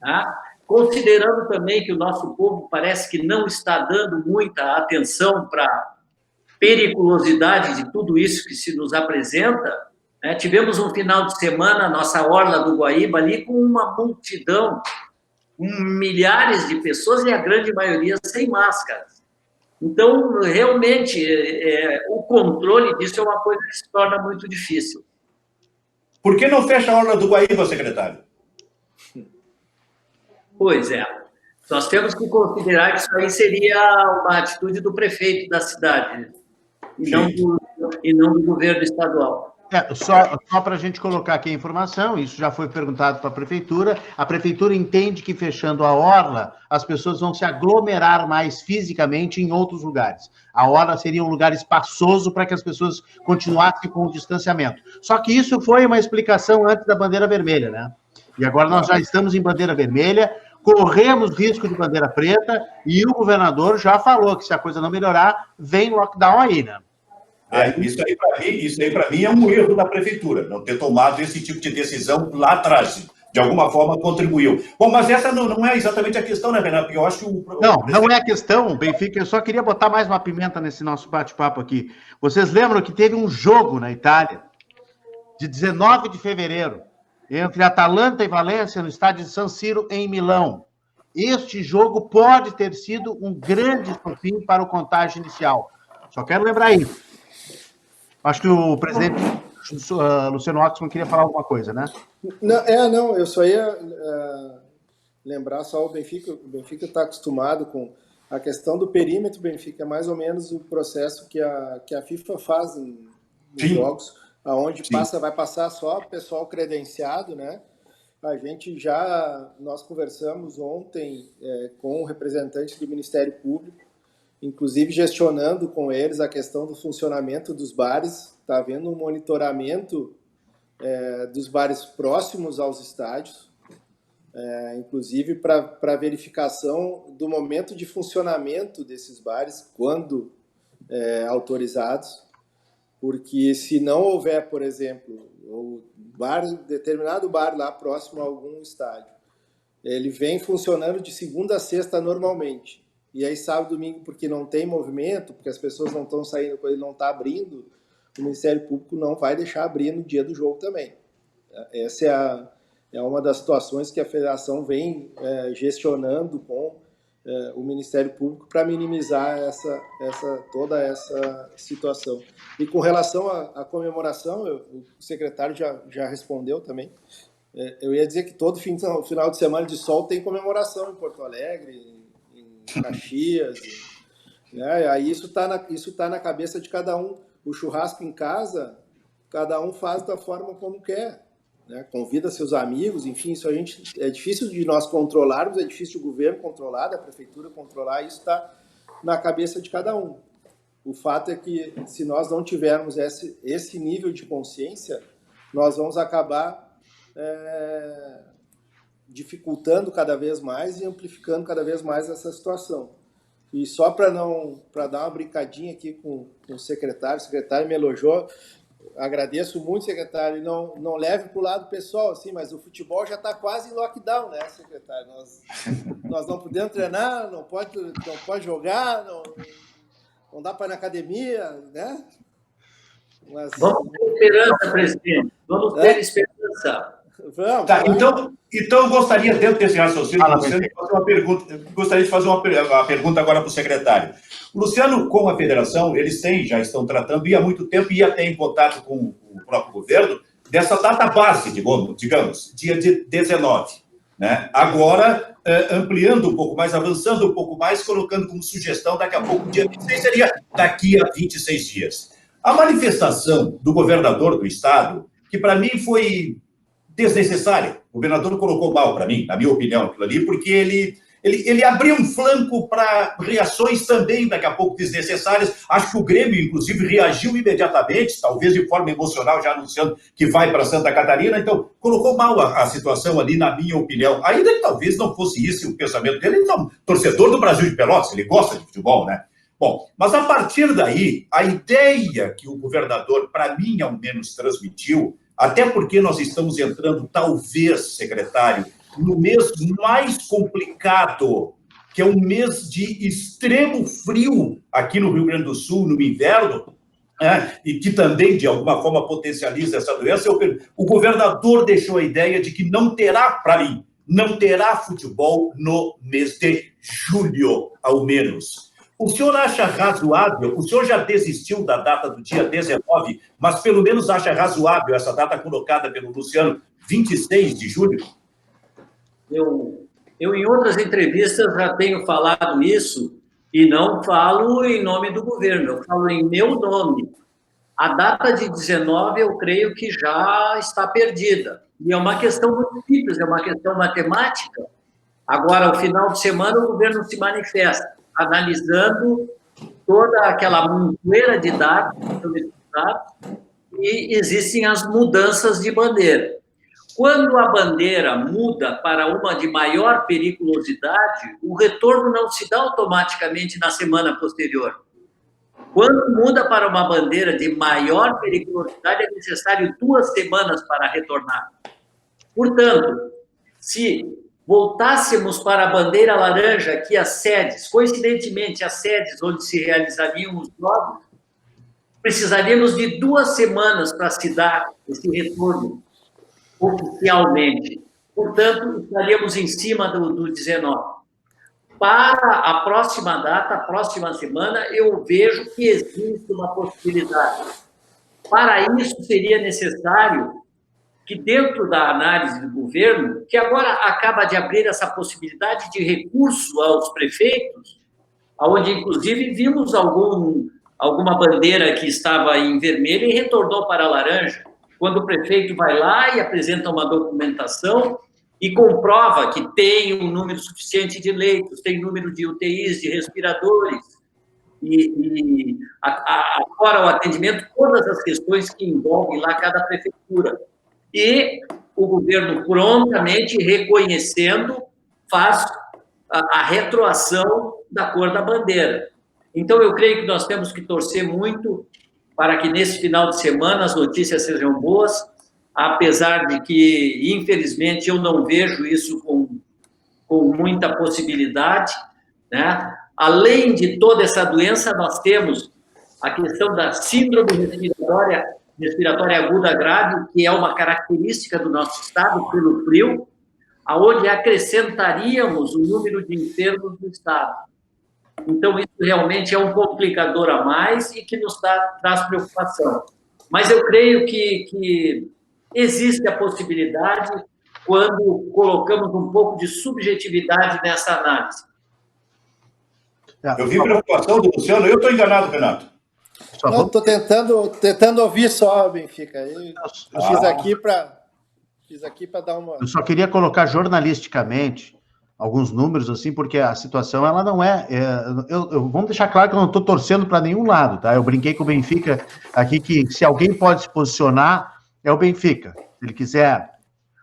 Tá? Considerando também que o nosso povo parece que não está dando muita atenção para a periculosidade de tudo isso que se nos apresenta, tivemos um final de semana, a nossa orla do Guaíba ali, com uma multidão, com milhares de pessoas e a grande maioria sem máscaras. Então, realmente, o controle disso é uma coisa que se torna muito difícil. Por que não fecha a orla do Guaíba, secretário? Pois é. Nós temos que considerar que isso aí seria uma atitude do prefeito da cidade, né? e não do governo estadual. Só para a gente colocar aqui a informação, isso já foi perguntado para a prefeitura entende que fechando a orla, as pessoas vão se aglomerar mais fisicamente em outros lugares. A orla seria um lugar espaçoso para que as pessoas continuassem com o distanciamento. Só que isso foi uma explicação antes da bandeira vermelha, né? E agora nós já estamos em bandeira vermelha, corremos risco de bandeira preta, e o governador já falou que se a coisa não melhorar, vem lockdown aí, né? Isso aí para mim é um erro da prefeitura, não ter tomado esse tipo de decisão lá atrás. De alguma forma contribuiu. Bom, mas essa não é exatamente a questão, né, Renato? Porque eu acho que Não é a questão, Benfica. Eu só queria botar mais uma pimenta nesse nosso bate-papo aqui. Vocês lembram que teve um jogo na Itália, de 19 de fevereiro, entre Atalanta e Valência, no estádio de San Siro, em Milão. Este jogo pode ter sido um grande estopim para o contágio inicial. Só quero lembrar isso. Acho que o presidente Luciano Oxman queria falar alguma coisa, né? Não, eu só ia lembrar só o Benfica está acostumado com a questão do perímetro. O Benfica é mais ou menos o processo que a FIFA faz nos jogos, aonde vai passar só pessoal credenciado, né? Nós conversamos ontem com representantes do Ministério Público, inclusive gestionando com eles a questão do funcionamento dos bares. Está havendo um monitoramento dos bares próximos aos estádios, inclusive para verificação do momento de funcionamento desses bares, quando autorizados, porque se não houver, por exemplo, determinado bar lá próximo a algum estádio, ele vem funcionando de segunda a sexta normalmente, e aí sábado e domingo, porque não tem movimento, porque as pessoas não estão saindo, ele não está abrindo, o Ministério Público não vai deixar abrir no dia do jogo também. Essa é uma das situações que a federação vem gestionando com o Ministério Público para minimizar toda essa situação. E com relação à comemoração, o secretário já respondeu também. Eu ia dizer que todo final de semana de sol tem comemoração em Porto Alegre, em Caxias, né? Aí isso tá na cabeça de cada um. O churrasco em casa, cada um faz da forma como quer, né? Convida seus amigos, enfim, isso é difícil de nós controlarmos, é difícil do governo controlar, da prefeitura controlar, isso está na cabeça de cada um. O fato é que, se nós não tivermos esse nível de consciência, nós vamos acabar dificultando cada vez mais e amplificando cada vez mais essa situação. E só para dar uma brincadinha aqui com o secretário me elogiou, agradeço muito, secretário, e não leve para o lado pessoal, assim, mas o futebol já está quase em lockdown, né, secretário? Nós não podemos treinar, não pode jogar, não dá para ir na academia, né? Mas... Vamos ter esperança, presidente. Vamos ter esperança. Vamos. Tá, então eu gostaria, dentro desse raciocínio, Luciano, de fazer uma pergunta. Gostaria de fazer uma pergunta agora para o secretário. O Luciano, com a federação, eles já estão tratando, e há muito tempo, e até em contato com o próprio governo, dessa data base, digamos, dia 19. Né? Agora, ampliando um pouco mais, avançando um pouco mais, colocando como sugestão, daqui a pouco, dia 26 seria daqui a 26 dias. A manifestação do governador do estado, que para mim foi desnecessária. O governador colocou mal para mim, na minha opinião, aquilo ali, porque ele abriu um flanco para reações também, daqui a pouco, desnecessárias. Acho que o Grêmio, inclusive, reagiu imediatamente, talvez de forma emocional, já anunciando que vai para Santa Catarina. Então, colocou mal a situação ali, na minha opinião. Ainda que talvez não fosse esse o pensamento dele. Ele é um torcedor do Brasil de Pelotas, ele gosta de futebol, né? Bom, mas a partir daí, a ideia que o governador, para mim, ao menos, transmitiu, até porque nós estamos entrando, talvez, secretário, no mês mais complicado, que é um mês de extremo frio aqui no Rio Grande do Sul, no inverno, e que também, de alguma forma, potencializa essa doença. O governador deixou a ideia de que não terá, para mim, não terá futebol no mês de julho, ao menos. O senhor acha razoável, o senhor já desistiu da data do dia 19, mas pelo menos acha razoável essa data colocada pelo Luciano, 26 de julho? Eu, em outras entrevistas, já tenho falado isso, e não falo em nome do governo, eu falo em meu nome. A data de 19, eu creio que já está perdida. E é uma questão muito simples, é uma questão matemática. Agora, ao final de semana, o governo se manifesta, analisando toda aquela montoeira de dados, e existem as mudanças de bandeira. Quando a bandeira muda para uma de maior periculosidade, o retorno não se dá automaticamente na semana posterior. Quando muda para uma bandeira de maior periculosidade, é necessário 2 semanas para retornar. Portanto, se voltássemos para a bandeira laranja, que as sedes, coincidentemente, as sedes onde se realizariam os jogos, precisaríamos de 2 semanas para se dar esse retorno oficialmente. Portanto, estaríamos em cima do 19. Para a próxima data, a próxima semana, eu vejo que existe uma possibilidade. Para isso, seria necessário que, dentro da análise do governo, que agora acaba de abrir essa possibilidade de recurso aos prefeitos, onde, inclusive, vimos alguma bandeira que estava em vermelho e retornou para a laranja. Quando o prefeito vai lá e apresenta uma documentação e comprova que tem um número suficiente de leitos, tem número de UTIs, de respiradores, e agora o atendimento, todas as questões que envolvem lá cada prefeitura. E o governo prontamente, reconhecendo, faz a retroação da cor da bandeira. Então, eu creio que nós temos que torcer muito para que, nesse final de semana, as notícias sejam boas, apesar de que, infelizmente, eu não vejo isso com muita possibilidade, né? Além de toda essa doença, nós temos a questão da síndrome respiratória aguda grave, que é uma característica do nosso estado pelo frio, aonde acrescentaríamos o número de enfermos do estado. Então, isso realmente é um complicador a mais e que nos traz preocupação. Mas eu creio que existe a possibilidade quando colocamos um pouco de subjetividade nessa análise. Eu vi preocupação do Luciano. Eu estou enganado, Renato? Não, estou tentando ouvir só, Benfica. Eu fiz aqui para dar uma... Eu só queria colocar jornalisticamente alguns números, assim, porque a situação, ela não vamos deixar claro que eu não estou torcendo para nenhum lado, tá? Eu brinquei com o Benfica aqui que se alguém pode se posicionar, é o Benfica. Se ele quiser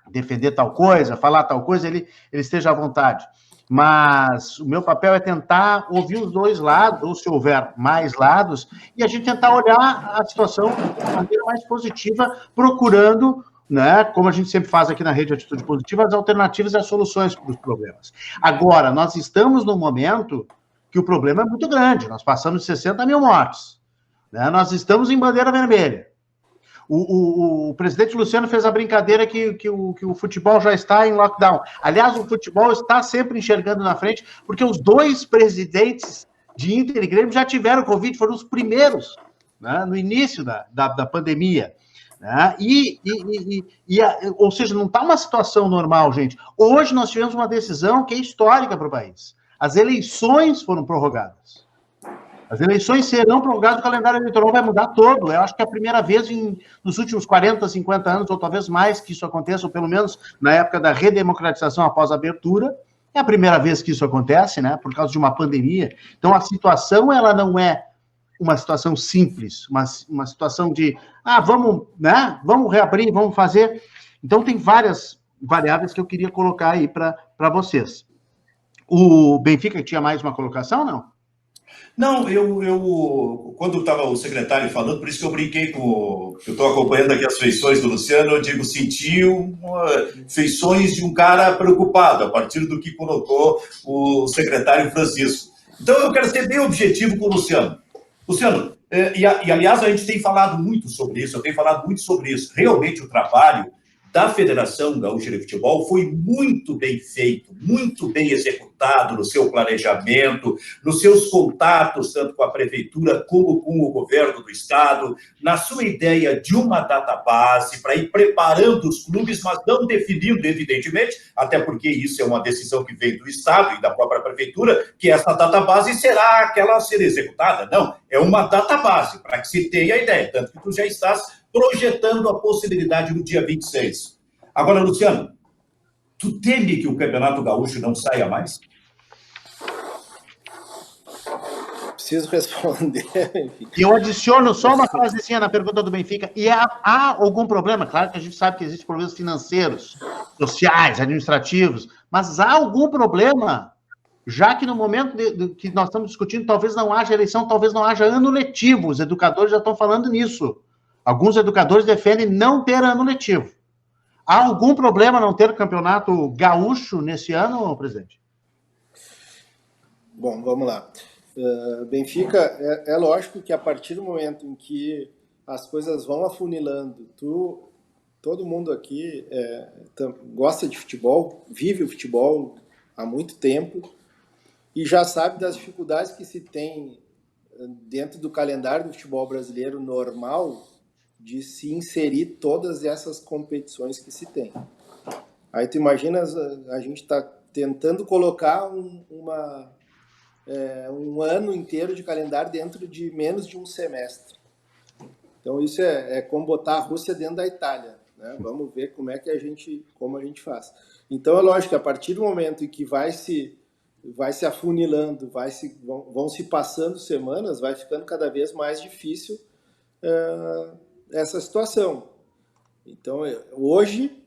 defender tal coisa, falar tal coisa, ele esteja à vontade. Mas o meu papel é tentar ouvir os dois lados, ou se houver mais lados, e a gente tentar olhar a situação de maneira mais positiva, procurando, né, como a gente sempre faz aqui na Rede Atitude Positiva, as alternativas e as soluções para os problemas. Agora, nós estamos num momento que o problema é muito grande, nós passamos de 60 mil mortes, né? Nós estamos em bandeira vermelha. O presidente Luciano fez a brincadeira que o futebol já está em lockdown. Aliás, o futebol está sempre enxergando na frente, porque os 2 presidentes de Inter e Grêmio já tiveram Covid, foram os primeiros, né, no início da pandemia. Né? Ou seja, não está uma situação normal, gente. Hoje nós tivemos uma decisão que é histórica para o país. As eleições foram prorrogadas. As eleições serão prorrogadas, o calendário eleitoral vai mudar todo. Eu acho que é a primeira vez nos últimos 40, 50 anos, ou talvez mais, que isso aconteça, ou pelo menos na época da redemocratização após a abertura. É a primeira vez que isso acontece, né? Por causa de uma pandemia. Então, a situação, ela não é uma situação simples, uma situação de, vamos, né? Vamos reabrir, vamos fazer. Então, tem várias variáveis que eu queria colocar aí para vocês. O Benfica tinha mais uma colocação, não? Não, quando estava o secretário falando, por isso que eu brinquei eu estou acompanhando aqui as feições do Luciano, eu digo, senti feições de um cara preocupado, a partir do que colocou o secretário Francisco. Então, eu quero ser bem objetivo com o Luciano. Luciano, aliás, a gente tem falado muito sobre isso, eu tenho falado muito sobre isso. Realmente, o trabalho da Federação Gaúcha de Futebol foi muito bem feito, muito bem executado. executado, no seu planejamento, nos seus contatos, tanto com a prefeitura como com o governo do estado, na sua ideia de uma database para ir preparando os clubes, mas não definindo, evidentemente, até porque isso é uma decisão que vem do estado e da própria prefeitura, que essa database será aquela a ser executada. Não, é uma database para que se tenha a ideia, tanto que tu já estás projetando a possibilidade no dia 26. Agora, Luciano, tu teme que o Campeonato Gaúcho não saia mais? Preciso responder. Enfim. E eu adiciono só uma frasezinha na pergunta do Benfica. E há algum problema? Claro que a gente sabe que existem problemas financeiros, sociais, administrativos, mas há algum problema, já que no momento que nós estamos discutindo, talvez não haja eleição, talvez não haja ano letivo. Os educadores já estão falando nisso. Alguns educadores defendem não ter ano letivo. Há algum problema não ter campeonato gaúcho nesse ano, presidente? Bom, vamos lá. Benfica, é lógico que a partir do momento em que as coisas vão afunilando, todo mundo aqui gosta de futebol, vive o futebol há muito tempo e já sabe das dificuldades que se tem dentro do calendário do futebol brasileiro normal de se inserir todas essas competições que se tem. Aí tu imaginas, a gente está tentando colocar um ano inteiro de calendário dentro de menos de um semestre. Então isso é como botar a Rússia dentro da Itália, né? Vamos ver como a gente faz. Então é lógico que a partir do momento em que vai se afunilando, vão se passando semanas, vai ficando cada vez mais difícil essa situação. Então, hoje,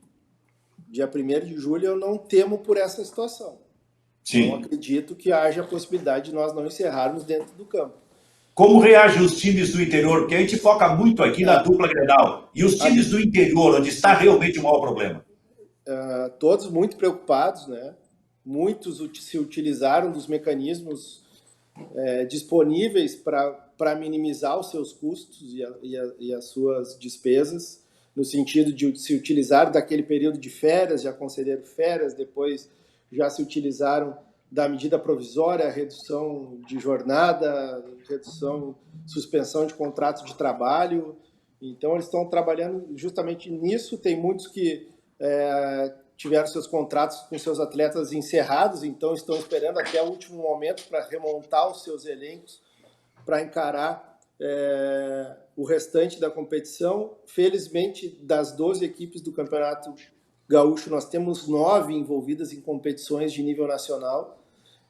dia 1º de julho, eu não temo por essa situação. Sim. Não acredito que haja a possibilidade de nós não encerrarmos dentro do campo. Como reagem os times do interior? Porque a gente foca muito aqui na dupla Grenal. E os times do interior, onde está realmente o maior problema? Todos muito preocupados, né? Muitos se utilizaram dos mecanismos disponíveis para minimizar os seus custos e as suas despesas, no sentido de se utilizar daquele período de férias, já concederam férias, depois já se utilizaram da medida provisória, redução de jornada, suspensão de contrato de trabalho. Então, eles estão trabalhando justamente nisso. Tem muitos que tiveram seus contratos com seus atletas encerrados, então estão esperando até o último momento para remontar os seus elencos, para encarar o restante da competição. Felizmente, das 12 equipes do Campeonato Gaúcho, nós temos 9 envolvidas em competições de nível nacional.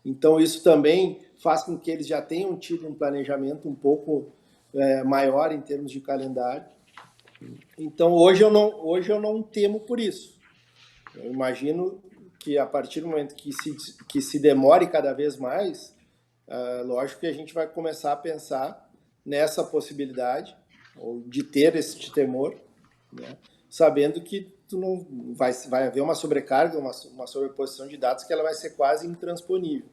Então, isso também faz com que eles já tenham tido um planejamento um pouco maior em termos de calendário. Então, hoje eu não temo por isso. Eu imagino que a partir do momento que se demore cada vez mais, lógico que a gente vai começar a pensar nessa possibilidade, ou de ter esse temor, né? Sabendo que não vai haver uma sobrecarga, uma sobreposição de dados que ela vai ser quase intransponível.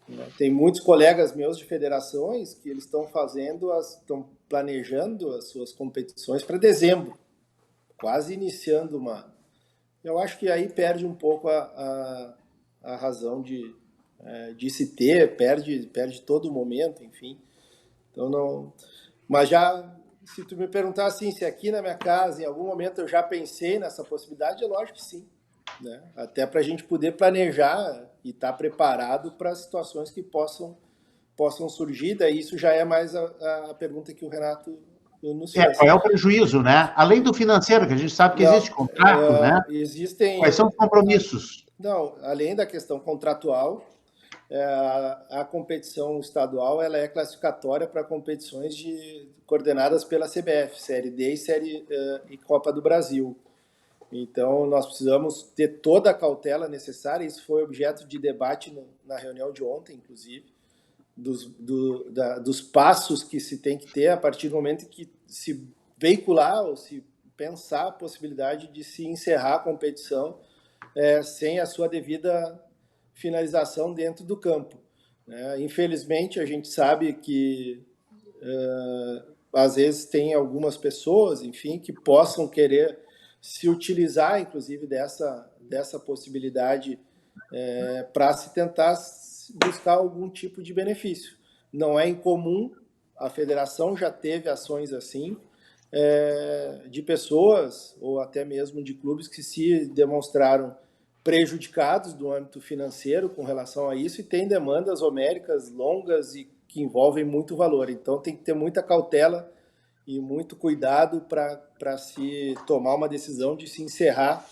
Né? Tem muitos colegas meus de federações que eles estão planejando as suas competições para dezembro, quase iniciando uma... Eu acho que aí perde um pouco a razão de se ter, perde todo o momento, enfim. Então não... Mas já, se tu me perguntar assim, se aqui na minha casa, em algum momento eu já pensei nessa possibilidade, é lógico que sim. Né? Até para a gente poder planejar e estar preparado para situações que possam surgir. Daí isso já é mais a pergunta que o Renato nos fez. Qual é o prejuízo, né? Além do financeiro, que a gente sabe que existe contrato, né? Quais são os compromissos? Não, além da questão contratual, a competição estadual ela é classificatória para competições coordenadas pela CBF, Série D e Copa do Brasil. Então, nós precisamos ter toda a cautela necessária. Isso foi objeto de debate na reunião de ontem, inclusive, dos passos que se tem que ter a partir do momento que se veicular ou se pensar a possibilidade de se encerrar a competição sem a sua devida finalização dentro do campo. Infelizmente, a gente sabe que às vezes tem algumas pessoas, enfim, que possam querer se utilizar, inclusive, dessa possibilidade para se tentar buscar algum tipo de benefício. Não é incomum, a federação já teve ações assim, de pessoas ou até mesmo de clubes que se demonstraram prejudicados do âmbito financeiro com relação a isso e tem demandas homéricas longas e que envolvem muito valor. Então tem que ter muita cautela e muito cuidado para se tomar uma decisão de se encerrar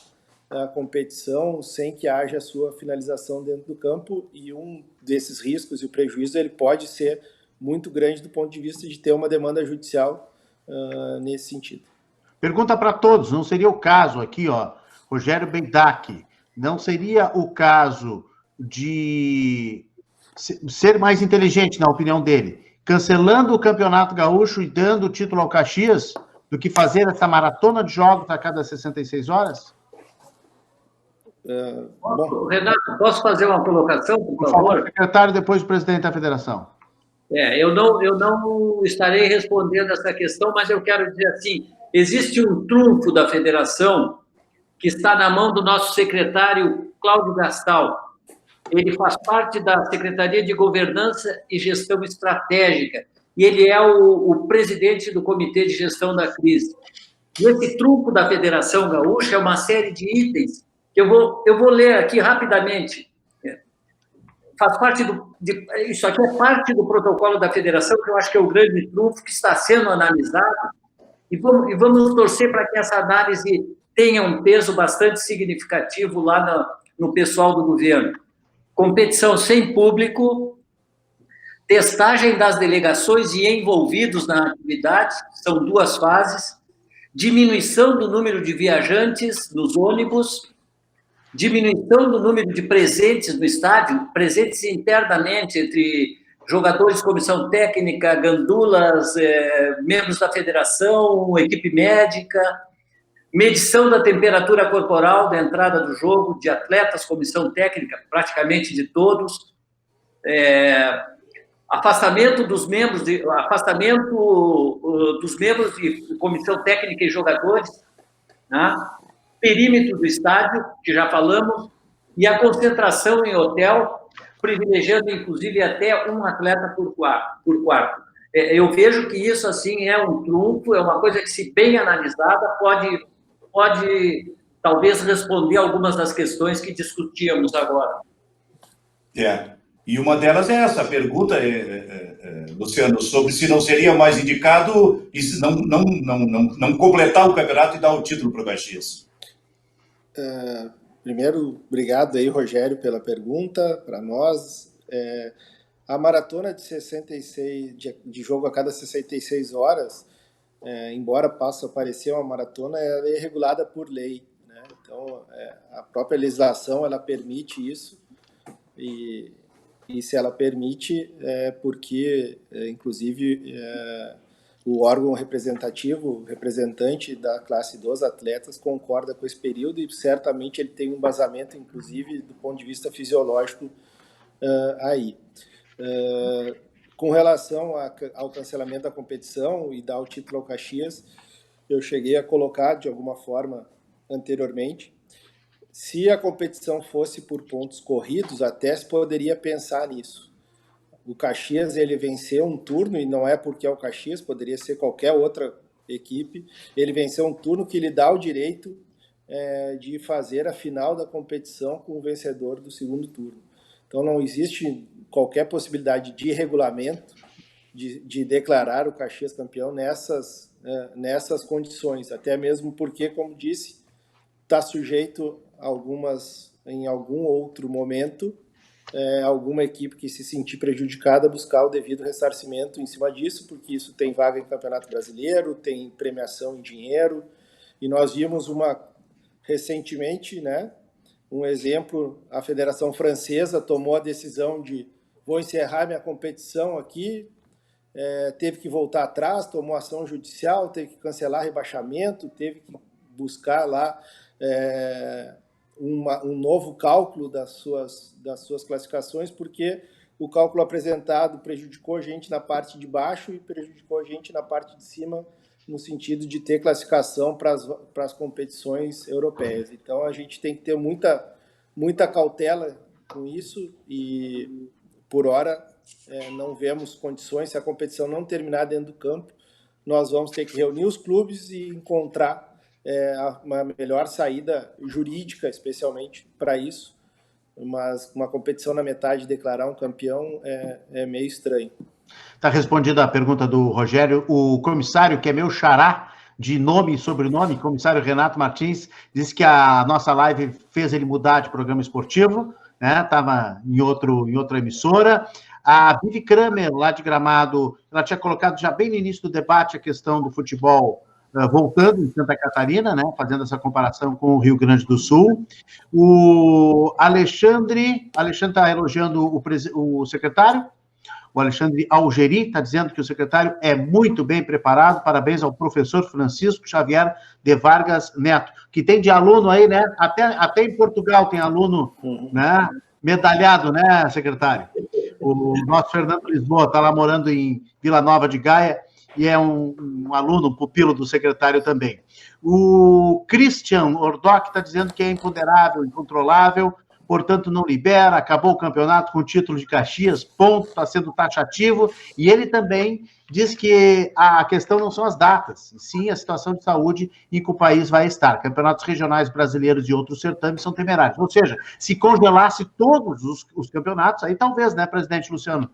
a competição sem que haja a sua finalização dentro do campo, e um desses riscos e o prejuízo ele pode ser muito grande do ponto de vista de ter uma demanda judicial nesse sentido. Pergunta para todos, não seria o caso aqui, ó, Rogério Bendac, não seria o caso de ser mais inteligente, na opinião dele, cancelando o Campeonato Gaúcho e dando o título ao Caxias, do que fazer essa maratona de jogos a cada 66 horas? Renato, posso fazer uma colocação, por favor? Secretário, depois o presidente da federação. Eu não estarei respondendo essa questão, mas eu quero dizer assim, existe um trunfo da federação que está na mão do nosso secretário Cláudio Gastal. Ele faz parte da Secretaria de Governança e Gestão Estratégica, e ele é o presidente do Comitê de Gestão da Crise. E esse trunfo da Federação Gaúcha é uma série de itens que eu vou ler aqui rapidamente. Faz parte isso aqui é parte do protocolo da Federação, que eu acho que é o grande trunfo que está sendo analisado, e vamos torcer para que essa análise tenha um peso bastante significativo lá no pessoal do governo. Competição sem público, testagem das delegações e envolvidos na atividade, são 2 fases, diminuição do número de viajantes nos ônibus, diminuição do número de presentes no estádio, presentes internamente entre jogadores, comissão técnica, gandulas, membros da federação, equipe médica, medição da temperatura corporal da entrada do jogo, de atletas, comissão técnica, praticamente de todos, afastamento dos membros de comissão técnica e jogadores, né? Perímetro do estádio, que já falamos, e a concentração em hotel, privilegiando, inclusive, até um atleta por quarto. Eu vejo que isso, assim, é um trunfo, é uma coisa que, se bem analisada, pode talvez responder algumas das questões que discutíamos agora. E uma delas é essa, a pergunta, Luciano, sobre se não seria mais indicado e se não completar o campeonato e dar o título para o Caxias. Primeiro, obrigado aí, Rogério, pela pergunta para nós. A maratona de 66 de jogo a cada 66 horas, embora possa parecer uma maratona, ela é regulada por lei, né? Então, a própria legislação ela permite isso, e se ela permite, porque, inclusive, o órgão representativo, representante da classe dos atletas, concorda com esse período e certamente ele tem um embasamento, inclusive, do ponto de vista fisiológico aí. Com relação ao cancelamento da competição e dar o título ao Caxias, eu cheguei a colocar de alguma forma anteriormente. Se a competição fosse por pontos corridos, até se poderia pensar nisso. O Caxias, ele venceu um turno, e não é porque é o Caxias, poderia ser qualquer outra equipe, ele venceu um turno que lhe dá o direito de fazer a final da competição com o vencedor do segundo turno. Então não existe qualquer possibilidade de regulamento de declarar o Caxias campeão nessas condições, até mesmo porque, como disse, está sujeito em algum outro momento, alguma equipe que se sentir prejudicada buscar o devido ressarcimento em cima disso, porque isso tem vaga em Campeonato Brasileiro, tem premiação em dinheiro, e nós vimos recentemente, né, um exemplo, a Federação Francesa tomou a decisão de vou encerrar minha competição aqui, teve que voltar atrás, tomou ação judicial, teve que cancelar rebaixamento, teve que buscar lá um novo cálculo das suas classificações, porque o cálculo apresentado prejudicou a gente na parte de baixo e prejudicou a gente na parte de cima, no sentido de ter classificação para as competições europeias. Então, a gente tem que ter muita muita cautela com isso e, por hora, não vemos condições. Se a competição não terminar dentro do campo, nós vamos ter que reunir os clubes e encontrar uma melhor saída jurídica, especialmente para isso. Mas uma competição na metade declarar um campeão é meio estranho. Está respondida a pergunta do Rogério. O comissário, que é meu xará, de nome e sobrenome, comissário Renato Martins, disse que a nossa live fez ele mudar de programa esportivo, né? Estava em outra emissora. A Vivi Kramer, lá de Gramado, ela tinha colocado já bem no início do debate a questão do futebol voltando em Santa Catarina, né? Fazendo essa comparação com o Rio Grande do Sul. O Alexandre está elogiando o secretário. O Alexandre Algeri está dizendo que o secretário é muito bem preparado. Parabéns ao professor Francisco Xavier de Vargas Neto, que tem de aluno aí, né? Até em Portugal tem aluno, né? Medalhado, né, secretário? O nosso Fernando Lisboa está lá morando em Vila Nova de Gaia e é um aluno, um pupilo do secretário também. O Christian Ordoc está dizendo que é imponderável, incontrolável, portanto não libera, acabou o campeonato com o título de Caxias, ponto, está sendo taxativo, e ele também diz que a questão não são as datas, sim a situação de saúde em que o país vai estar. Campeonatos regionais brasileiros e outros certames são temerários, ou seja, se congelasse todos os campeonatos, aí talvez, né, presidente Luciano?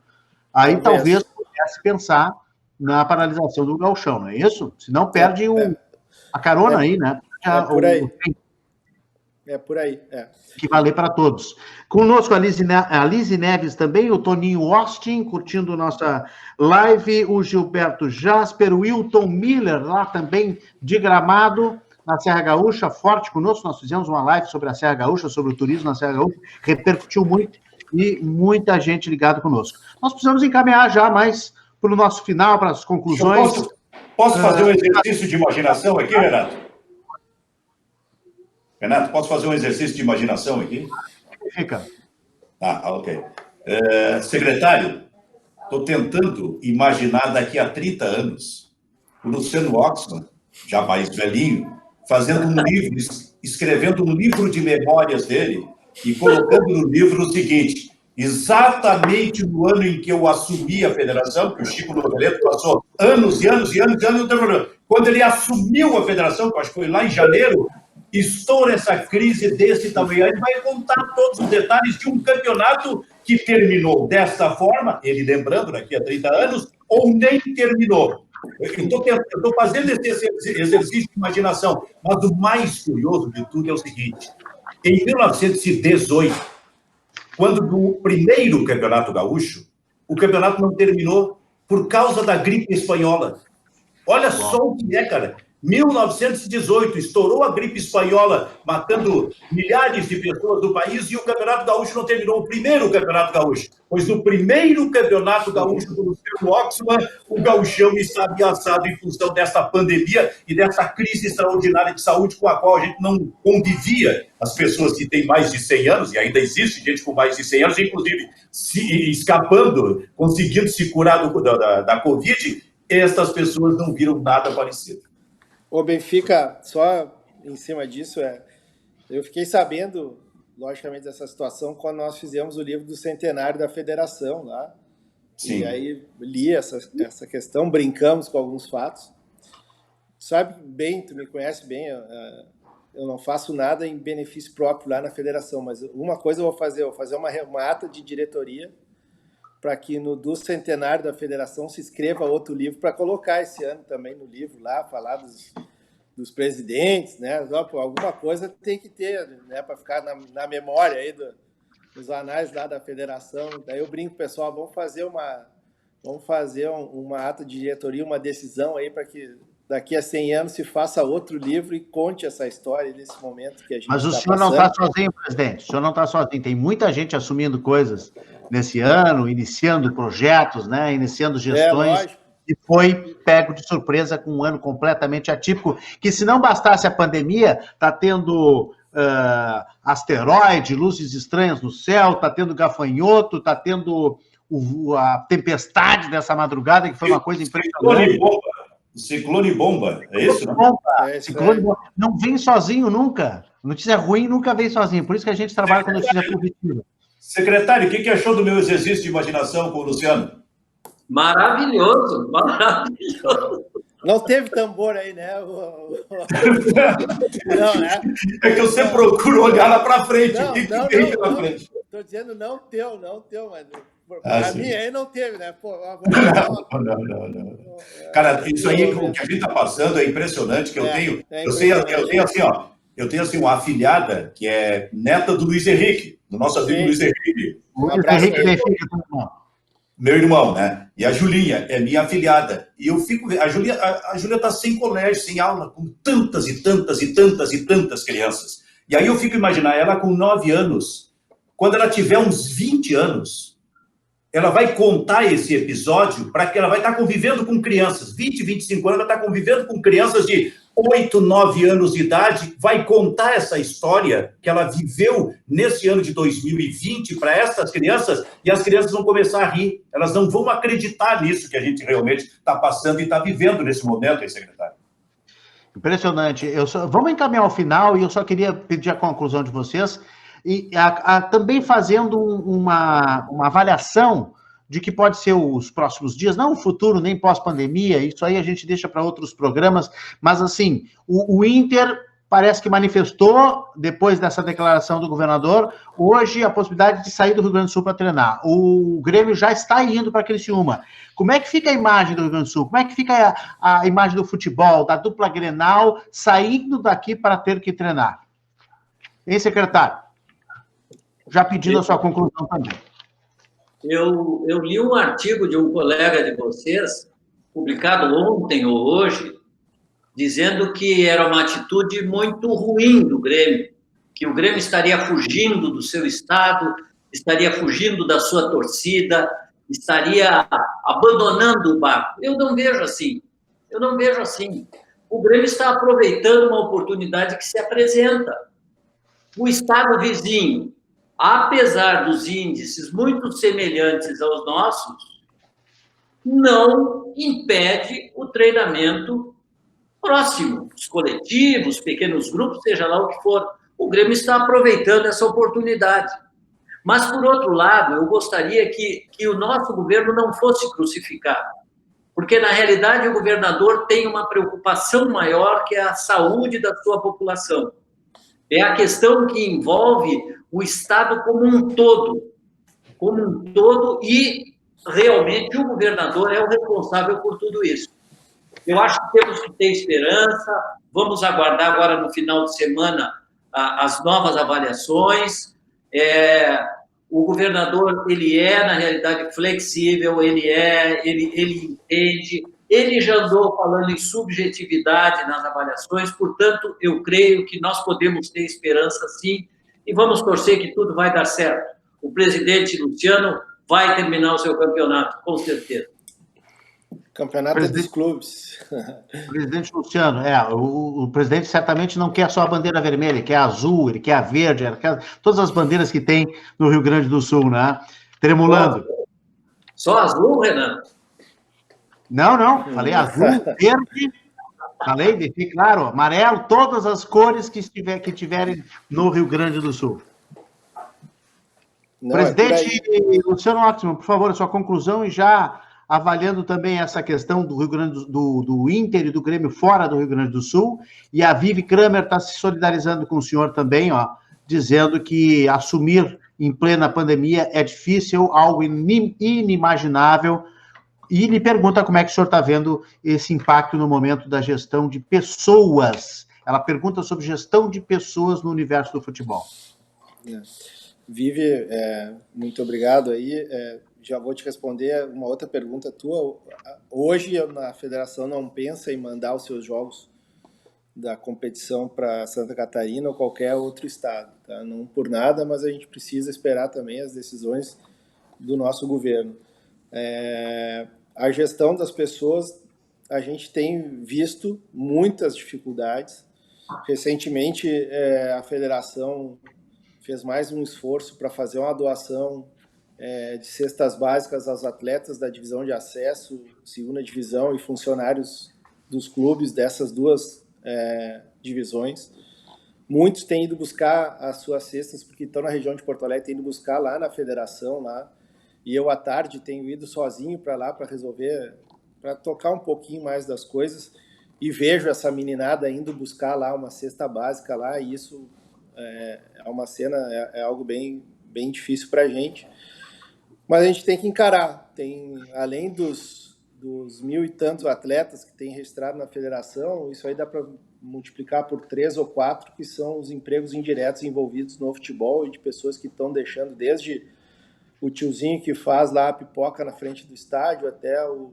Aí talvez pudesse pensar na paralisação do gauchão, não é isso? Senão perde a carona aí, né? Por aí. É por aí, Que valer para todos. Conosco a Lise Neves também, o Toninho Austin, curtindo nossa live, o Gilberto Jasper, o Wilton Miller, lá também de Gramado, na Serra Gaúcha, forte conosco. Nós fizemos uma live sobre a Serra Gaúcha, sobre o turismo na Serra Gaúcha, repercutiu muito e muita gente ligada conosco. Nós precisamos encaminhar já mais para o nosso final, para as conclusões. Posso fazer um exercício de imaginação aqui, Renato? Renato, posso fazer um exercício de imaginação aqui? Fica. Ok. Secretário, estou tentando imaginar daqui a 30 anos o Luciano Oxman, já mais velhinho, fazendo um livro, escrevendo um livro de memórias dele e colocando no livro o seguinte: exatamente no ano em que eu assumi a federação, que o Chico Noveleto passou anos e anos e anos e anos, quando ele assumiu a federação, que eu acho que foi lá em janeiro, estoura essa crise desse tamanho. Ele vai contar todos os detalhes de um campeonato que terminou desta forma, ele lembrando daqui a 30 anos, ou nem terminou. Eu estou fazendo esse exercício de imaginação, mas o mais curioso de tudo é o seguinte: em 1918, quando no primeiro Campeonato Gaúcho, o campeonato não terminou por causa da gripe espanhola. Olha só o que é, cara. 1918, estourou a gripe espanhola, matando milhares de pessoas do país, e o Campeonato Gaúcho não terminou, o primeiro Campeonato Gaúcho. Pois no primeiro Campeonato Gaúcho do Luciano Oxman, o gauchão está ameaçado em função dessa pandemia e dessa crise extraordinária de saúde com a qual a gente não convivia. As pessoas que têm mais de 100 anos, e ainda existe gente com mais de 100 anos, inclusive escapando, conseguindo se curar da Covid, estas pessoas não viram nada parecido. O Benfica, só em cima disso, eu fiquei sabendo, logicamente, dessa situação quando nós fizemos o livro do centenário da federação lá. Sim. E aí li essa questão, brincamos com alguns fatos. Sabe bem, tu me conhece bem, eu não faço nada em benefício próprio lá na federação, mas uma coisa eu vou fazer uma ata de diretoria para que do centenário da federação se escreva outro livro para colocar esse ano também no livro lá, falar dos presidentes, né? Alguma coisa tem que ter, né? Para ficar na memória aí dos anais lá da federação. Daí eu brinco, pessoal, vamos fazer uma ata de diretoria, uma decisão aí para que daqui a 100 anos se faça outro livro e conte essa história desse momento que a gente está passando. Mas o senhor não está sozinho, presidente. O senhor não está sozinho. Tem muita gente assumindo coisas nesse ano, iniciando projetos, né? Iniciando gestões. E foi pego de surpresa com um ano completamente atípico, que se não bastasse a pandemia, está tendo asteroide, luzes estranhas no céu, está tendo gafanhoto, está tendo a tempestade dessa madrugada, que foi uma coisa impressionante. Ciclone bomba, é isso? Né? Ciclone bomba. Não vem sozinho nunca. Notícia ruim nunca vem sozinha, por isso que a gente trabalha com notícia positiva. Secretário, o que achou do meu exercício de imaginação com o Luciano? Maravilhoso, maravilhoso. Não teve tambor aí, né? Não, né? É que eu sempre procuro olhar lá para frente. Não, O que não, tem não, pela não. frente? Tô dizendo não teu, mas Ah, pra sim. mim aí não teve, né? Pô, Não. Cara, isso aí, o que a gente está passando é impressionante, que eu tenho. Eu tenho assim, ó. Eu tenho assim uma afilhada que é neta do Luiz Henrique, do nosso amigo Luiz Henrique. Um abraço aí. Meu irmão, né? E a Julinha é minha afilhada. E eu fico. A Júlia está sem colégio, sem aula, com tantas e tantas e tantas e tantas crianças. E aí eu fico imaginar ela com 9 anos, quando ela tiver uns 20 anos, ela vai contar esse episódio para que ela vai estar convivendo com crianças. 20, 25 anos, ela está convivendo com crianças de 8, 9 anos de idade, vai contar essa história que ela viveu nesse ano de 2020 para essas crianças, e as crianças vão começar a rir. Elas não vão acreditar nisso que a gente realmente está passando e está vivendo nesse momento, hein, secretário? Impressionante. Vamos encaminhar ao final, e eu só queria pedir a conclusão de vocês, e também fazendo uma avaliação de que pode ser os próximos dias, não o futuro, nem pós-pandemia, isso aí a gente deixa para outros programas, mas assim, o Inter parece que manifestou, depois dessa declaração do governador, hoje a possibilidade de sair do Rio Grande do Sul para treinar. O Grêmio já está indo para Criciúma. Como é que fica a imagem do Rio Grande do Sul? Como é que fica a imagem do futebol, da dupla Grenal, saindo daqui para ter que treinar? Hein, secretário? Já pedindo a sua conclusão também. Eu li um artigo de um colega de vocês, publicado ontem ou hoje, dizendo que era uma atitude muito ruim do Grêmio, que o Grêmio estaria fugindo do seu estado, estaria fugindo da sua torcida, estaria abandonando o barco. Eu não vejo assim. O Grêmio está aproveitando uma oportunidade que se apresenta. O estado vizinho, apesar dos índices muito semelhantes aos nossos, não impede o treinamento próximo, os coletivos, pequenos grupos, seja lá o que for. O Grêmio está aproveitando essa oportunidade. Mas, por outro lado, eu gostaria que o nosso governo não fosse crucificado, porque, na realidade, o governador tem uma preocupação maior, que é a saúde da sua população. É a questão que envolve o Estado como um todo, e realmente o governador é o responsável por tudo isso. Eu acho que temos que ter esperança, vamos aguardar agora no final de semana as novas avaliações. O governador, ele é, na realidade, flexível, ele entende, ele já andou falando em subjetividade nas avaliações, portanto, eu creio que nós podemos ter esperança, sim, e vamos torcer que tudo vai dar certo. O presidente Luciano vai terminar o seu campeonato, com certeza. Campeonato dos clubes. Presidente Luciano, o presidente certamente não quer só a bandeira vermelha, ele quer a azul, ele quer a verde, ele quer todas as bandeiras que tem no Rio Grande do Sul, né? Tremulando. Só azul, Renan? Não, falei azul, verde, falei, deixei claro, amarelo, todas as cores que tiverem no Rio Grande do Sul. Não, presidente Luciano Oxman, por favor, a sua conclusão, e já avaliando também essa questão do Rio Grande do Inter e do Grêmio fora do Rio Grande do Sul, e a Vivi Kramer está se solidarizando com o senhor também, dizendo que assumir em plena pandemia é difícil, algo inimaginável, e lhe pergunta como é que o senhor está vendo esse impacto no momento da gestão de pessoas. Ela pergunta sobre gestão de pessoas no universo do futebol. Vivi, muito obrigado aí. Já vou te responder uma outra pergunta tua. Hoje, a federação não pensa em mandar os seus jogos da competição para Santa Catarina ou qualquer outro estado. Tá? Não por nada, mas a gente precisa esperar também as decisões do nosso governo. A gestão das pessoas, a gente tem visto muitas dificuldades. Recentemente, a federação fez mais um esforço para fazer uma doação de cestas básicas aos atletas da divisão de acesso, segunda divisão, e funcionários dos clubes dessas duas divisões. muitos têm ido buscar as suas cestas, porque estão na região de Porto Alegre, têm ido buscar lá na federação, lá, e eu à tarde tenho ido sozinho para lá para resolver, para tocar um pouquinho mais das coisas, e vejo essa meninada indo buscar lá uma cesta básica lá, e isso é uma cena, é algo bem difícil para a gente, mas a gente tem que encarar. Além dos 1.000 e tantos atletas que tem registrado na federação, isso aí dá para multiplicar por 3 ou 4, que são os empregos indiretos envolvidos no futebol, e de pessoas que estão deixando, desde o tiozinho que faz lá a pipoca na frente do estádio, até o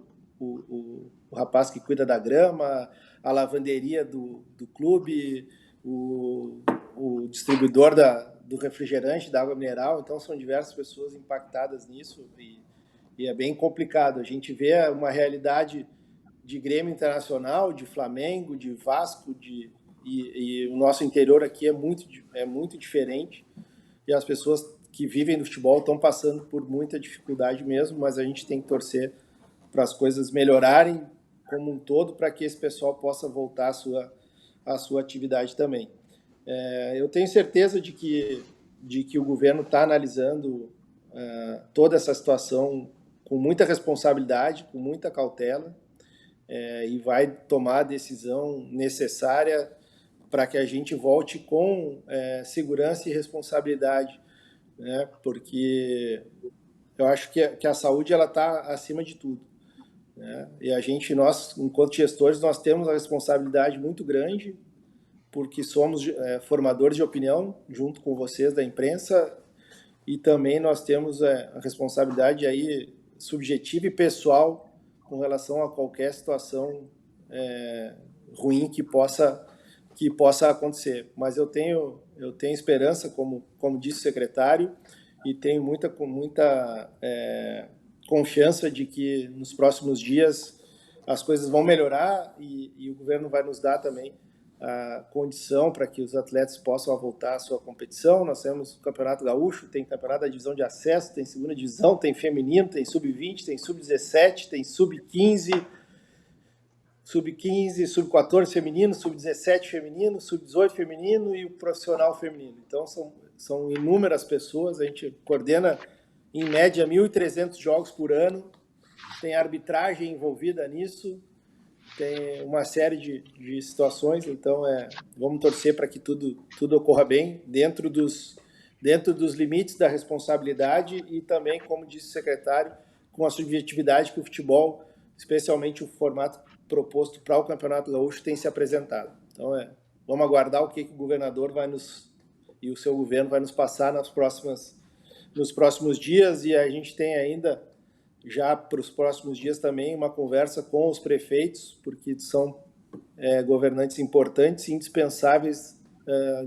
rapaz que cuida da grama, a lavanderia do clube, o distribuidor do refrigerante, da água mineral. Então são diversas pessoas impactadas nisso, e é bem complicado. A gente vê uma realidade de Grêmio Internacional, de Flamengo, de Vasco, e o nosso interior aqui é muito diferente, e as pessoas que vivem no futebol estão passando por muita dificuldade mesmo, mas a gente tem que torcer para as coisas melhorarem como um todo, para que esse pessoal possa voltar à sua atividade também. Eu tenho certeza de que o governo está analisando toda essa situação com muita responsabilidade, com muita cautela, e vai tomar a decisão necessária para que a gente volte com segurança e responsabilidade, né? Porque eu acho que a saúde está acima de tudo, né? E nós, enquanto gestores, nós temos a responsabilidade muito grande, porque somos formadores de opinião, junto com vocês da imprensa, e também nós temos a responsabilidade aí subjetiva e pessoal com relação a qualquer situação ruim que possa acontecer. Mas eu tenho esperança, como disse o secretário, e tenho muita confiança de que nos próximos dias as coisas vão melhorar, e o governo vai nos dar também a condição para que os atletas possam voltar à sua competição. Nós temos o Campeonato Gaúcho, tem Campeonato da Divisão de Acesso, tem Segunda Divisão, tem Feminino, tem Sub-20, tem Sub-17, tem Sub-15, Sub-14 feminino, Sub-17 feminino, Sub-18 feminino e o profissional feminino. Então, são inúmeras pessoas, a gente coordena, em média, 1.300 jogos por ano, tem arbitragem envolvida nisso, tem uma série de situações. Então vamos torcer para que tudo ocorra bem, dentro dos limites da responsabilidade, e também, como disse o secretário, com a subjetividade que o futebol, especialmente o formato proposto para o Campeonato Gaúcho, tem se apresentado. Então vamos aguardar o que o governador e o seu governo vai nos passar nos próximos dias, e a gente tem ainda, já para os próximos dias também, uma conversa com os prefeitos, porque são governantes importantes e indispensáveis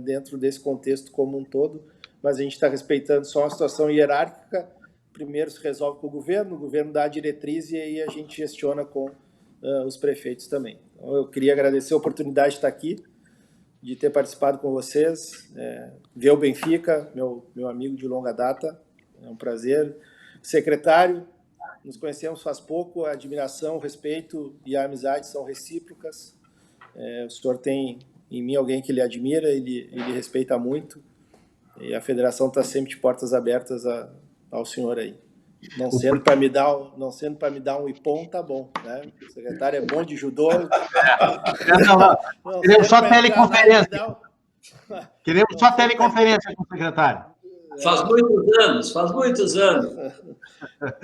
dentro desse contexto como um todo, mas a gente está respeitando só uma situação hierárquica. Primeiro se resolve com o governo dá a diretriz, e aí a gente gestiona com os prefeitos também. Então, eu queria agradecer a oportunidade de estar aqui, de ter participado com vocês, ver o Benfica, meu amigo de longa data, é um prazer. Secretário, nos conhecemos faz pouco, a admiração, o respeito e a amizade são recíprocas. O senhor tem em mim alguém que ele admira, ele respeita muito, e a federação está sempre de portas abertas ao senhor aí. Não sendo para me dar um ipom, tá bom, né? O secretário é bom de judô. Queremos só teleconferência. Queremos só teleconferência com o secretário. Faz muitos anos.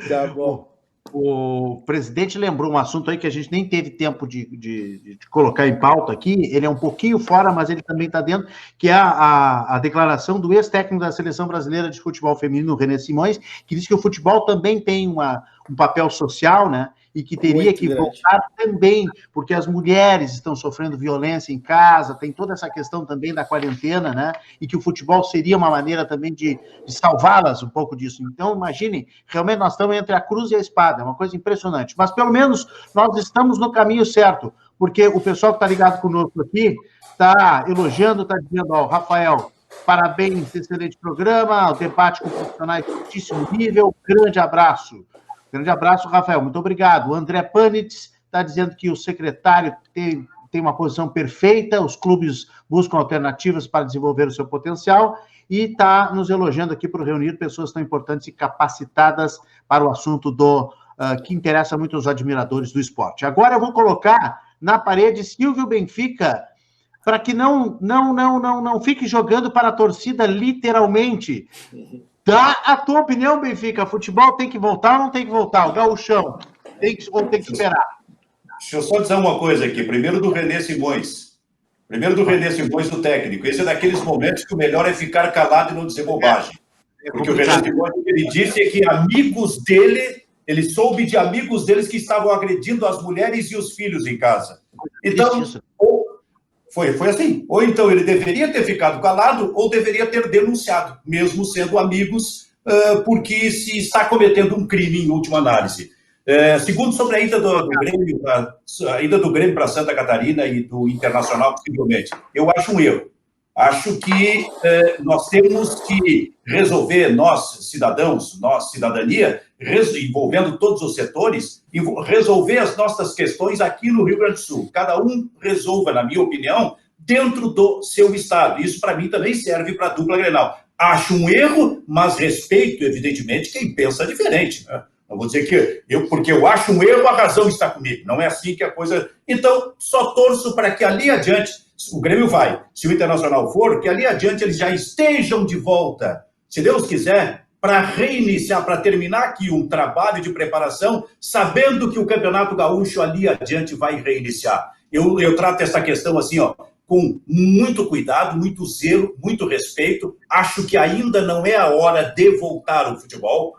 Tá bom. O presidente lembrou um assunto aí que a gente nem teve tempo de colocar em pauta aqui. Ele é um pouquinho fora, mas ele também está dentro, que é a declaração do ex-técnico da Seleção Brasileira de Futebol Feminino, René Simões, que diz que o futebol também tem um papel social, né? E que teria muito que voltar também, porque as mulheres estão sofrendo violência em casa, tem toda essa questão também da quarentena, né? E que o futebol seria uma maneira também de salvá-las um pouco disso. Então, imaginem, realmente nós estamos entre a cruz e a espada, é uma coisa impressionante. Mas, pelo menos, nós estamos no caminho certo, porque o pessoal que está ligado conosco aqui está elogiando, está dizendo, ó, Rafael, parabéns, excelente programa, o debate com profissionais de altíssimo nível, grande abraço. Grande abraço, Rafael, muito obrigado. O André Panitz está dizendo que o secretário tem uma posição perfeita, os clubes buscam alternativas para desenvolver o seu potencial e está nos elogiando aqui por reunir pessoas tão importantes e capacitadas para o assunto que interessa muito aos admiradores do esporte. Agora eu vou colocar na parede Silvio Benfica, para que não fique jogando para a torcida literalmente. Dá a tua opinião, Benfica. Futebol tem que voltar ou não tem que voltar? O gauchão tem que esperar? Deixa eu só dizer uma coisa aqui. Primeiro do René Simões, do técnico. Esse é daqueles momentos que o melhor é ficar calado e não dizer bobagem. Porque o René Simões, o que ele disse é que amigos dele, ele soube de amigos deles que estavam agredindo as mulheres e os filhos em casa. Então, foi assim. Ou então ele deveria ter ficado calado ou deveria ter denunciado, mesmo sendo amigos, porque se está cometendo um crime em última análise. Segundo, sobre a ida do Grêmio para Santa Catarina e do Internacional, possivelmente, eu acho um erro. Acho que nós temos que resolver, nós, cidadãos, nós, cidadania, envolvendo todos os setores, resolver as nossas questões aqui no Rio Grande do Sul. Cada um resolva, na minha opinião, dentro do seu estado. Isso, para mim, também serve para a dupla Grenal. Acho um erro, mas respeito, evidentemente, quem pensa diferente, né? Não vou dizer que porque eu acho um erro, a razão está comigo. Não é assim que a coisa... Então, só torço para que ali adiante, o Grêmio vai, se o Internacional for, que ali adiante eles já estejam de volta, se Deus quiser, para reiniciar, para terminar aqui um trabalho de preparação, sabendo que o Campeonato Gaúcho ali adiante vai reiniciar. Eu trato essa questão assim, com muito cuidado, muito zelo, muito respeito. Acho que ainda não é a hora de voltar ao futebol,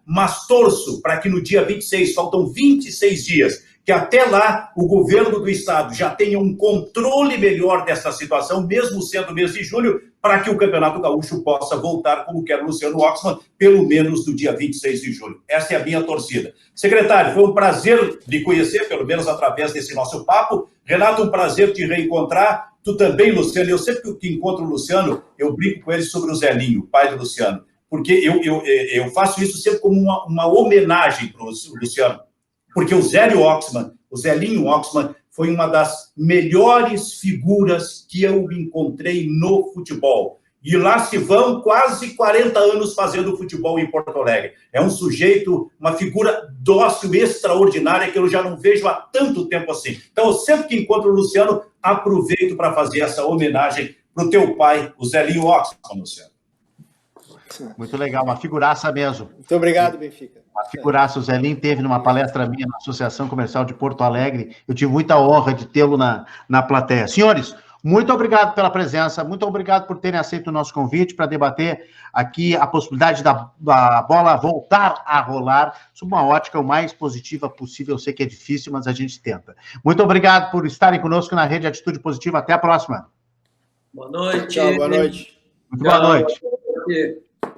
mas torço para que no dia 26, faltam 26 dias, que até lá o governo do estado já tenha um controle melhor dessa situação, mesmo sendo mês de julho, para que o Campeonato Gaúcho possa voltar, como quer o Luciano Oxman, pelo menos no dia 26 de julho. Essa é a minha torcida. Secretário, foi um prazer lhe conhecer, pelo menos através desse nosso papo. Renato, um prazer te reencontrar. Tu também, Luciano. Eu sempre que encontro o Luciano, eu brinco com ele sobre o Zelinho, pai do Luciano, porque eu faço isso sempre como uma homenagem para o Luciano. Porque o Zelinho Oxman, foi uma das melhores figuras que eu encontrei no futebol. E lá se vão quase 40 anos fazendo futebol em Porto Alegre. É um sujeito, uma figura dócil, extraordinária, que eu já não vejo há tanto tempo assim. Então, eu sempre que encontro o Luciano, aproveito para fazer essa homenagem para o teu pai, o Zelinho Oxman, Luciano. Muito legal, uma figuraça mesmo. Muito obrigado, Benfica. Uma figuraça, o Zelinho teve numa palestra minha na Associação Comercial de Porto Alegre, eu tive muita honra de tê-lo na plateia. Senhores, muito obrigado pela presença, muito obrigado por terem aceito o nosso convite para debater aqui a possibilidade da bola voltar a rolar sob uma ótica o mais positiva possível. Eu sei que é difícil, mas a gente tenta. Muito obrigado por estarem conosco na Rede Atitude Positiva. Até a próxima. Boa noite. Tchau, boa noite. Muito boa noite.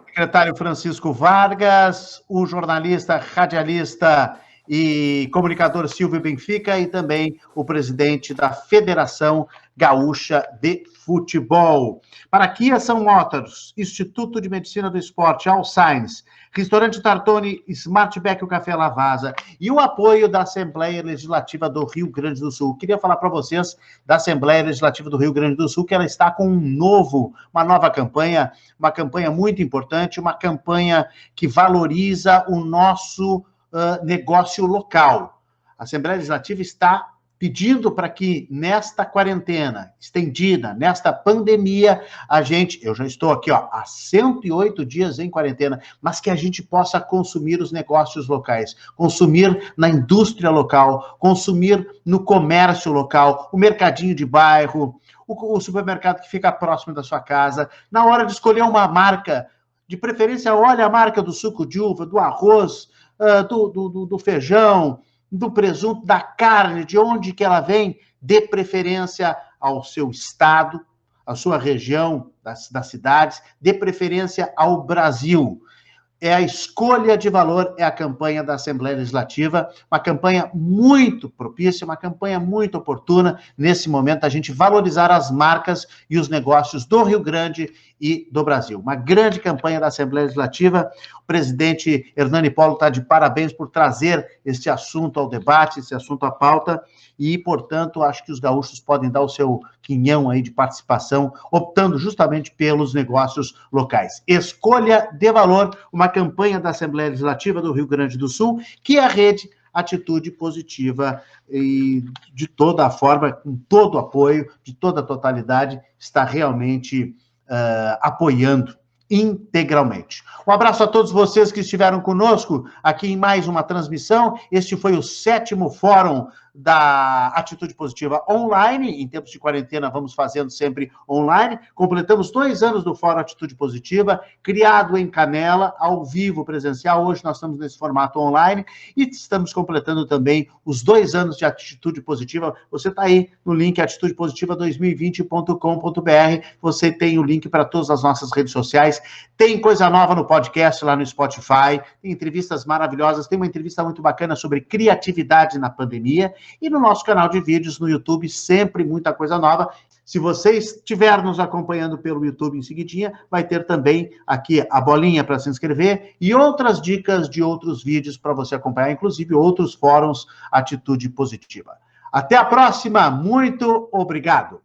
Secretário Francisco Vargas, o jornalista, radialista e comunicador Silvio Benfica e também o presidente da Federação Gaúcha de Futebol. Para Kia São Motors, Instituto de Medicina do Esporte, Alzheimer, Restaurante Tartone, Smartback, o Café Lavasa e o apoio da Assembleia Legislativa do Rio Grande do Sul. Queria falar para vocês da Assembleia Legislativa do Rio Grande do Sul que ela está com uma nova campanha, uma campanha muito importante, uma campanha que valoriza o nosso negócio local. A Assembleia Legislativa está pedindo para que nesta quarentena estendida, nesta pandemia, eu já estou aqui, há 108 dias em quarentena, mas que a gente possa consumir os negócios locais, consumir na indústria local, consumir no comércio local, o mercadinho de bairro, o supermercado que fica próximo da sua casa. Na hora de escolher uma marca, de preferência, olha a marca do suco de uva, do arroz, do feijão, do presunto, da carne, de onde que ela vem, dê preferência ao seu estado, à sua região, das cidades, dê preferência ao Brasil. É a escolha de valor, é a campanha da Assembleia Legislativa, uma campanha muito propícia, uma campanha muito oportuna, nesse momento, a gente valorizar as marcas e os negócios do Rio Grande e do Brasil. Uma grande campanha da Assembleia Legislativa. O presidente Hernani Polo está de parabéns por trazer este assunto ao debate, esse assunto à pauta, e, portanto, acho que os gaúchos podem dar o seu quinhão aí de participação, optando justamente pelos negócios locais. Escolha de Valor, uma campanha da Assembleia Legislativa do Rio Grande do Sul, que a rede Atitude Positiva, e de toda a forma, com todo o apoio, de toda a totalidade, está realmente apoiando integralmente. Um abraço a todos vocês que estiveram conosco aqui em mais uma transmissão. Este foi o 7º Fórum da Atitude Positiva online. Em tempos de quarentena, vamos fazendo sempre online. Completamos 2 anos do Fórum Atitude Positiva, criado em Canela, ao vivo, presencial. Hoje nós estamos nesse formato online e estamos completando também os 2 anos de Atitude Positiva. Você está aí no link atitudepositiva2020.com.br. Você tem o link para todas as nossas redes sociais. Tem coisa nova no podcast lá no Spotify. Tem entrevistas maravilhosas. Tem uma entrevista muito bacana sobre criatividade na pandemia. E no nosso canal de vídeos no YouTube, sempre muita coisa nova. Se você estiver nos acompanhando pelo YouTube em seguidinha, vai ter também aqui a bolinha para se inscrever e outras dicas de outros vídeos para você acompanhar, inclusive outros fóruns Atitude Positiva. Até a próxima, muito obrigado!